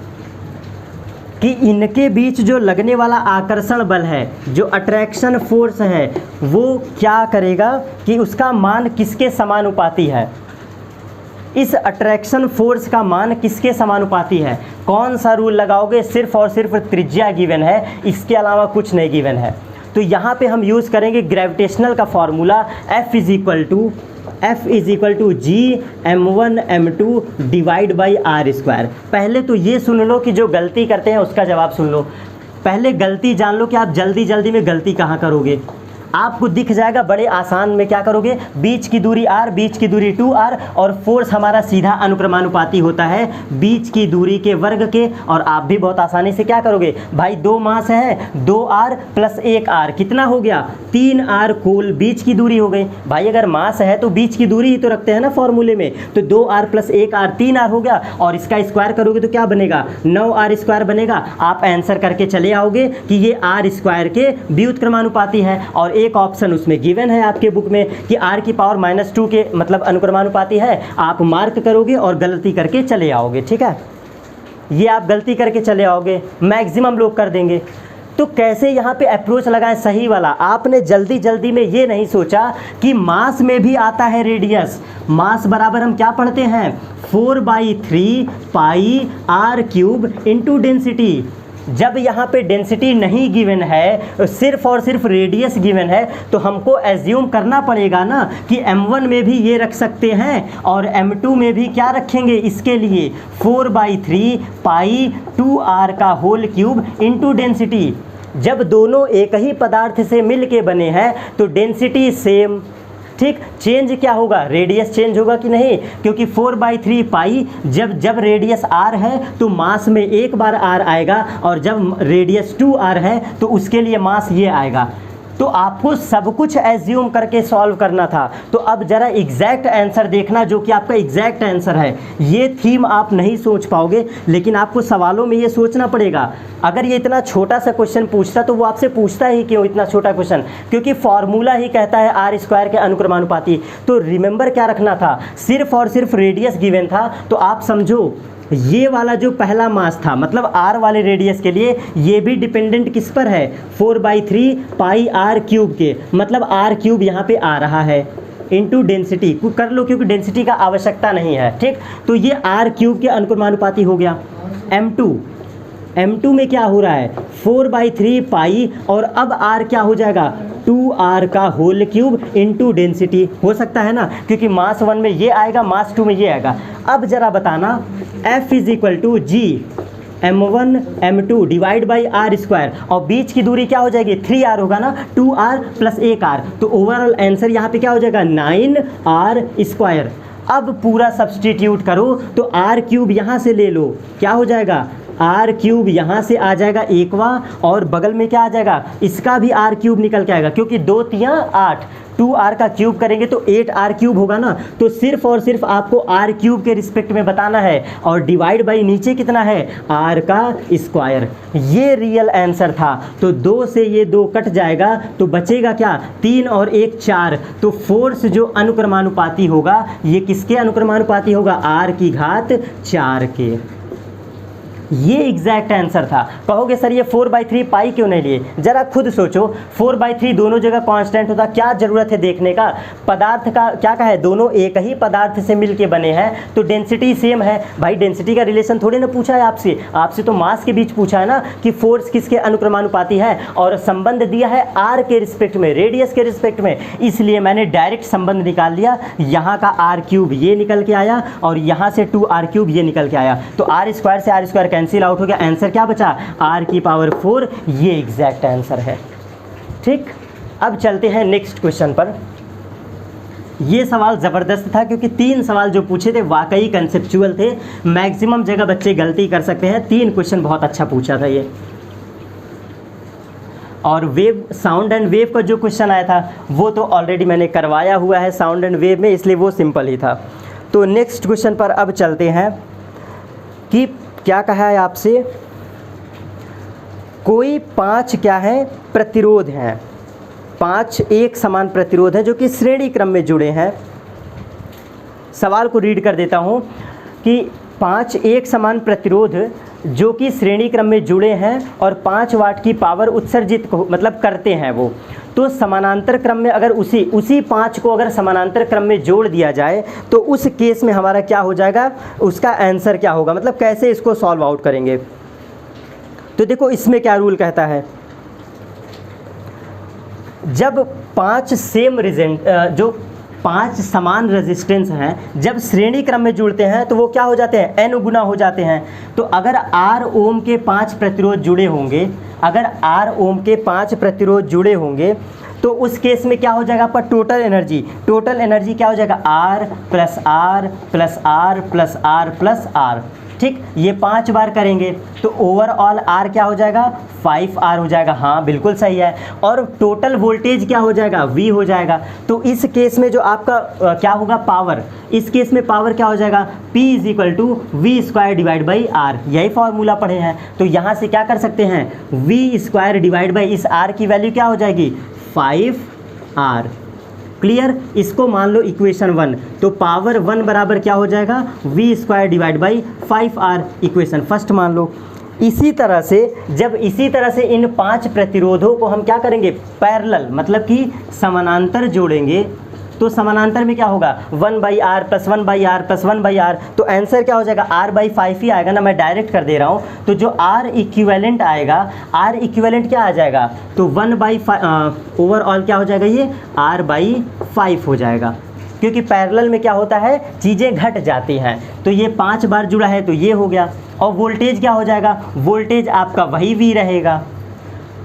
A: कि इनके बीच जो लगने वाला आकर्षण बल है, जो अट्रैक्शन फोर्स है, वो क्या करेगा कि उसका मान किसके समानुपाती है, इस अट्रैक्शन फोर्स का मान किसके समानुपाती है। कौन सा रूल लगाओगे, सिर्फ और सिर्फ त्रिज्या गिवन है, इसके अलावा कुछ नहीं गिवन है। तो यहाँ पे हम यूज़ करेंगे ग्रेविटेशनल का formula, F is equal to G(m1m2) divide by r²। पहले तो ये सुन लो कि जो गलती करते हैं उसका जवाब सुन लो। पहले गलती जान लो कि आप जल्दी जल्दी में गलती कहाँ करोगे। आपको दिख जाएगा बड़े आसान में। क्या करोगे, बीच की दूरी r, बीच की दूरी 2r और फोर्स हमारा सीधा अनुक्रमानुपाती होता है बीच की दूरी के वर्ग के। और आप भी बहुत आसानी से क्या करोगे भाई, 2 मास है, 2r प्लस 1r कितना हो गया, 3r कुल बीच की दूरी हो गई। भाई अगर मास है तो बीच की दूरी ही तो रखते हैं ना फॉर्मूले में, तो 2r प्लस 1r 3r हो गया, और इसका स्क्वायर करोगे तो क्या बनेगा, 9r स्क्वायर बनेगा। आप आंसर करके चले आओगे कि ये r स्क्वायर के व्युत्क्रमानुपाती है। और एक ऑप्शन उसमें गिवन है आपके बुक में कि r की पावर -2 के मतलब अनुक्रमानुपाती है, आप मार्क करोगे और गलती करके चले आओगे। ठीक है, ये आप गलती करके चले आओगे, मैक्सिमम लोग कर देंगे। तो कैसे यहाँ पे अप्रोच लगाएं सही वाला, आपने जल्दी जल्दी में ये नहीं सोचा कि मास में भी आता है रेडियस। मास बराबर हम क्या पढ़ते हैं, 4/3 पाई r क्यूब इंटू डेंसिटी। जब यहाँ पे डेंसिटी नहीं गिवन है, सिर्फ और सिर्फ रेडियस गिवन है, तो हमको एज्यूम करना पड़ेगा ना कि m1 में भी ये रख सकते हैं और m2 में भी क्या रखेंगे, इसके लिए 4/3 पाई 2r का होल क्यूब इंटू डेंसिटी। जब दोनों एक ही पदार्थ से मिल के बने हैं तो डेंसिटी सेम, ठीक। चेंज क्या होगा, रेडियस चेंज होगा कि नहीं, क्योंकि 4/3 पाई जब रेडियस r है तो मास में एक बार r आएगा, और जब रेडियस 2r है तो उसके लिए मास ये आएगा। तो आपको सब कुछ एज्यूम करके सॉल्व करना था। तो अब ज़रा एग्जैक्ट आंसर देखना, जो कि आपका एग्जैक्ट आंसर है। ये थीम आप नहीं सोच पाओगे, लेकिन आपको सवालों में ये सोचना पड़ेगा। अगर ये इतना छोटा सा क्वेश्चन पूछता तो वो आपसे पूछता ही क्यों इतना छोटा क्वेश्चन, क्योंकि फॉर्मूला ही कहता है r स्क्वायर के अनुक्रमानुपाती। तो रिमेंबर क्या रखना था, सिर्फ और सिर्फ रेडियस गिवन था। तो आप समझो ये वाला जो पहला मास था, मतलब r वाले रेडियस के लिए, ये भी डिपेंडेंट किस पर है, 4/3 पाई r क्यूब के, मतलब r क्यूब यहाँ पे आ रहा है इंटू डेंसिटी कर लो, क्योंकि डेंसिटी का आवश्यकता नहीं है। ठीक, तो ये r क्यूब के अनुक्रमानुपाती हो गया। m2 में क्या हो रहा है, 4/3 पाई, और अब r क्या हो जाएगा, 2r का होल क्यूब इंटू डेंसिटी। हो सकता है ना, क्योंकि मास 1 में ये आएगा, मास 2 में ये आएगा। अब जरा बताना, F = G m1 m2 divide by r square, और बीच की दूरी क्या हो जाएगी, 3r होगा ना, 2r प्लस 1r। तो ओवरऑल आंसर यहाँ पे क्या हो जाएगा, 9r स्क्वायर। अब पूरा सब्सटीट्यूट करो तो r क्यूब यहाँ से ले लो, क्या हो जाएगा, r क्यूब यहाँ से आ जाएगा एकवा, और बगल में क्या आ जाएगा, इसका भी r क्यूब निकल के आएगा, क्योंकि 2 तियाँ 8, 2r का क्यूब करेंगे तो 8r क्यूब होगा ना। तो सिर्फ और सिर्फ आपको r क्यूब के रिस्पेक्ट में बताना है, और डिवाइड बाई नीचे कितना है, r का स्क्वायर। ये रियल आंसर था। तो 2 से ये 2 कट जाएगा, तो बचेगा क्या, 3 और 1 4। तो फोर्स जो अनुक्रमानुपाती होगा, ये किसके अनुक्रमानुपाती होगा, r की घात 4 के। ये एग्जैक्ट आंसर था। कहोगे सर ये 4/3 पाई क्यों नहीं लिए, जरा खुद सोचो, 4/3 दोनों जगह कांस्टेंट होता, क्या ज़रूरत है देखने का। पदार्थ का क्या कहा है, दोनों एक ही पदार्थ से मिलके बने हैं तो डेंसिटी सेम है। भाई डेंसिटी का रिलेशन थोड़ी ना पूछा है आपसे तो मास के बीच पूछा है ना कि फोर्स किसके अनुक्रमानुपाती है, और संबंध दिया है r के रिस्पेक्ट में, रेडियस के रिस्पेक्ट में। इसलिए मैंने डायरेक्ट संबंध निकाल लिया, यहाँ का r क्यूब ये निकल के आया, और यहाँ से 2r क्यूब ये निकल के आया। तो r स्क्वायर से r स्क्वायर कैंसिल आउट हो गया, आंसर क्या बचा, r की पावर 4। ये एग्जैक्ट आंसर है। ठीक, अब चलते हैं नेक्स्ट क्वेश्चन पर। ये सवाल ज़बरदस्त था, क्योंकि 3 सवाल जो पूछे थे वाकई कंसेप्चुअल थे। मैक्सिमम जगह बच्चे गलती कर सकते हैं, 3 क्वेश्चन बहुत अच्छा पूछा था ये। और वेव, साउंड एंड वेव का जो क्वेश्चन आया था वो तो ऑलरेडी मैंने करवाया हुआ है साउंड एंड वेव में, इसलिए वो सिंपल ही था। तो नेक्स्ट क्वेश्चन पर अब चलते हैं कि क्या कहा है आपसे, कोई 5 क्या है, प्रतिरोध हैं, 5 एक समान प्रतिरोध हैं जो कि श्रेणी क्रम में जुड़े हैं। सवाल को रीड कर देता हूं कि 5 एक समान प्रतिरोध जो कि श्रेणी क्रम में जुड़े हैं और 5 वाट की पावर उत्सर्जित मतलब करते हैं वो, तो समानांतर क्रम में अगर उसी 5 को अगर समानांतर क्रम में जोड़ दिया जाए तो उस केस में हमारा क्या हो जाएगा, उसका आंसर क्या होगा, मतलब कैसे इसको सॉल्व आउट करेंगे। तो देखो इसमें क्या रूल कहता है, जब 5 सेम जो 5 समान रेजिस्टेंस हैं जब श्रेणी क्रम में जुड़ते हैं तो वो क्या हो जाते हैं, n गुना हो जाते हैं। तो अगर R ओम के 5 प्रतिरोध जुड़े होंगे, अगर R ओम के 5 प्रतिरोध जुड़े होंगे तो उस केस में क्या हो जाएगा आपका टोटल एनर्जी क्या हो जाएगा R plus R plus R plus R plus R. ठीक, ये 5 बार करेंगे तो ओवरऑल R क्या हो जाएगा 5R हो जाएगा। हाँ बिल्कुल सही है। और टोटल वोल्टेज क्या हो जाएगा V हो जाएगा। तो इस केस में जो आपका क्या होगा पावर, इस केस में पावर क्या हो जाएगा P is equal to V square divide by R. यही फॉर्मूला पढ़े हैं। तो यहाँ से क्या कर सकते हैं वी स्क्वायर डिवाइड बाई इस R की वैल्यू क्या हो जाएगी 5R। क्लियर, इसको मान लो इक्वेशन 1। तो पावर 1 बराबर क्या हो जाएगा V square divide by 5R, equation first मान लो। इसी तरह से इन 5 प्रतिरोधों को हम क्या करेंगे पैरेलल मतलब कि समानांतर जोड़ेंगे। तो समानांतर में क्या होगा 1/r plus 1/r plus 1/r। तो आंसर क्या हो जाएगा R/5 ही आएगा ना, मैं डायरेक्ट कर दे रहा हूँ। तो जो R इक्विवेलेंट आएगा, R इक्विवेलेंट क्या आ जाएगा तो 1/5 ओवरऑल क्या हो जाएगा ये R/5 हो जाएगा, क्योंकि पैरेलल में क्या होता है चीज़ें घट जाती हैं। तो ये 5 बार जुड़ा है तो ये हो गया। और वोल्टेज क्या हो जाएगा, वोल्टेज आपका वही V रहेगा।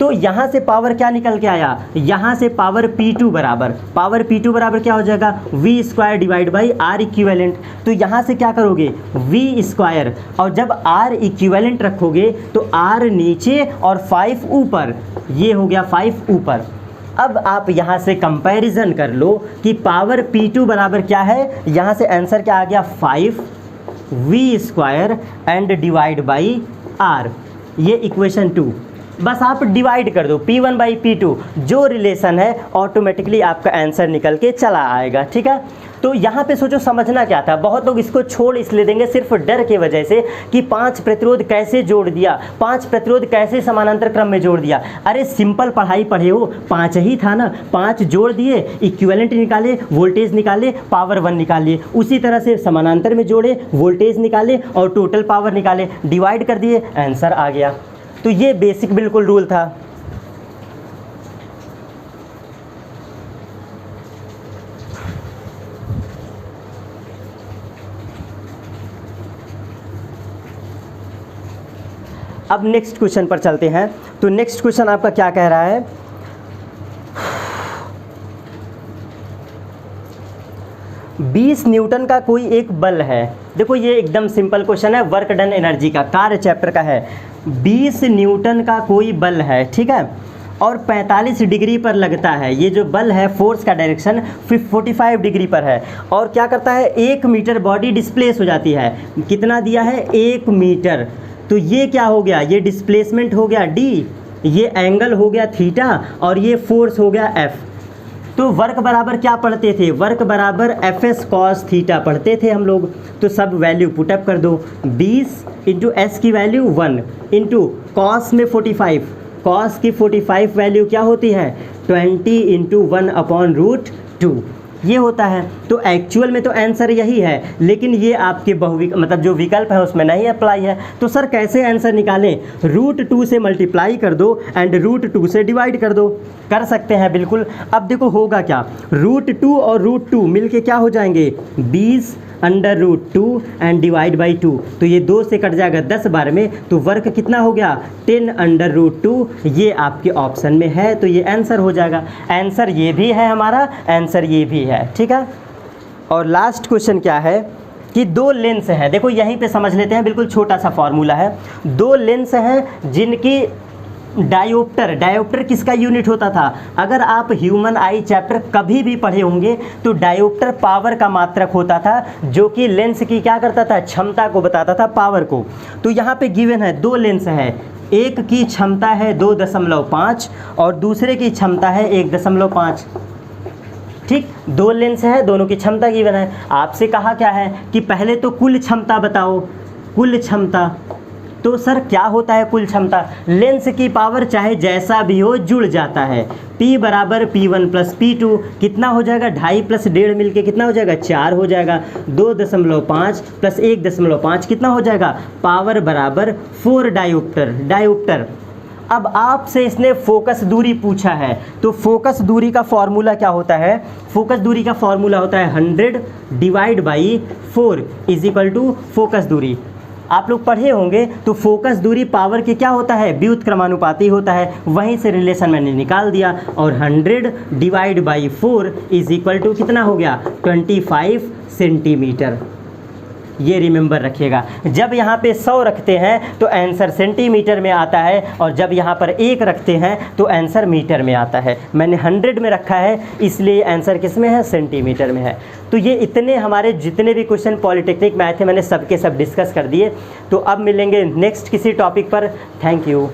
A: तो यहाँ से पावर क्या निकल के आया, यहाँ से पावर P2 बराबर क्या हो जाएगा V square divide by R equivalent. तो यहाँ से क्या करोगे V स्क्वायर, और जब R इक्विवेलेंट रखोगे तो R नीचे और 5 ऊपर, ये हो गया 5 ऊपर। अब आप यहाँ से कंपैरिजन कर लो कि पावर P2 बराबर क्या है, यहाँ से आंसर क्या आ गया 5V square and divide by R, ये इक्वेशन 2। बस आप डिवाइड कर दो P1 बाई P2, जो रिलेशन है ऑटोमेटिकली आपका आंसर निकल के चला आएगा। ठीक है, तो यहाँ पे सोचो समझना क्या था। बहुत लोग इसको छोड़ इसलिए देंगे सिर्फ डर के वजह से कि 5 प्रतिरोध कैसे जोड़ दिया, 5 प्रतिरोध कैसे समानांतर क्रम में जोड़ दिया। अरे सिंपल पढ़ाई पढ़े हो, 5 ही था ना, 5 जोड़ दिए, इक्विवेलेंट निकाले, वोल्टेज निकाले, पावर 1 निकालिए। उसी तरह से समानांतर में जोड़े, वोल्टेज निकाले और टोटल पावर निकाले, डिवाइड कर दिए, आंसर आ गया। तो ये बेसिक बिल्कुल रूल था। अब नेक्स्ट क्वेश्चन पर चलते हैं। तो नेक्स्ट क्वेश्चन आपका क्या कह रहा है, 20 न्यूटन का कोई एक बल है। देखो ये एकदम सिंपल क्वेश्चन है, वर्क डन एनर्जी का, कार्य चैप्टर का है। 20 न्यूटन का कोई बल है, ठीक है, और 45 डिग्री पर लगता है। ये जो बल है फोर्स का डायरेक्शन 45 डिग्री पर है, और क्या करता है 1 मीटर बॉडी डिस्प्लेस हो जाती है। कितना दिया है 1 मीटर। तो ये क्या हो गया, ये डिस्प्लेसमेंट हो गया d, ये एंगल हो गया थीटा, और ये फोर्स हो गया F। तो वर्क बराबर क्या पढ़ते थे, वर्क बराबर Fs cos थीटा पढ़ते थे हम लोग। तो सब वैल्यू पुटअप कर दो, 20 इंटू एस की वैल्यू 1 इंटू कॉस में 45, कॉस की 45 वैल्यू क्या होती है 20 इंटू 1/√2, ये होता है। तो एक्चुअल में तो आंसर यही है, लेकिन ये आपके मतलब जो विकल्प है उसमें नहीं अप्लाई है। तो सर कैसे आंसर निकालें, √2 से मल्टीप्लाई कर दो एंड √2 से डिवाइड कर दो। कर सकते हैं बिल्कुल। अब देखो होगा क्या, √2 और √2 मिलके क्या हो जाएंगे 20/√2 एंड डिवाइड बाई 2। तो ये 2 से कट जाएगा 10 बार में, तो वर्क कितना हो गया 10/√2। ये आपके ऑप्शन में है, तो ये आंसर हो जाएगा। आंसर ये भी है हमारा, आंसर ये भी है, ठीक है। और लास्ट क्वेश्चन क्या है कि 2 लेंस हैं। देखो यहीं पे समझ लेते हैं, बिल्कुल छोटा सा फॉर्मूला है। 2 लेंस हैं जिनकी डायोप्टर किसका यूनिट होता था। अगर आप ह्यूमन आई चैप्टर कभी भी पढ़े होंगे तो डायोप्टर पावर का मात्रक होता था, जो कि लेंस की क्या करता था क्षमता को बताता था, पावर को। तो यहाँ पे गिवन है 2 लेंस है, एक की क्षमता है 2.5 और दूसरे की क्षमता है 1.5। ठीक, 2 लेंस है, दोनों की क्षमता गिवन है। आपसे कहा क्या है कि पहले तो कुल क्षमता बताओ, कुल क्षमता। तो सर क्या होता है कुल क्षमता, लेंस की पावर चाहे जैसा भी हो जुड़ जाता है। P बराबर P1 प्लस P2 कितना हो जाएगा 2.5 प्लस 1.5 मिलके कितना हो जाएगा 4 हो जाएगा। 2.5 प्लस 1.5 कितना हो जाएगा, पावर बराबर 4 डायोप्टर। अब आपसे इसने फोकस दूरी पूछा है, तो फोकस दूरी का फॉर्मूला क्या होता है, फोकस दूरी का फॉर्मूला होता है 100 divide by 4 is equal to focus दूरी। आप लोग पढ़े होंगे तो फोकस दूरी पावर के क्या होता है, व्युत्क्रमानुपाती होता है। वहीं से रिलेशन मैंने निकाल दिया और 100 divide by 4 is equal to कितना हो गया, 25 सेंटीमीटर। ये रिमेंबर रखिएगा, जब यहाँ पे 100 रखते हैं तो आंसर सेंटीमीटर में आता है, और जब यहाँ पर 1 रखते हैं तो आंसर मीटर में आता है। मैंने 100 में रखा है इसलिए आंसर किस में है, सेंटीमीटर में है। तो ये इतने हमारे जितने भी क्वेश्चन पॉलिटेक्निक मैथ है मैंने सब के सब डिस्कस कर दिए। तो अब मिलेंगे नेक्स्ट किसी टॉपिक पर। Thank you.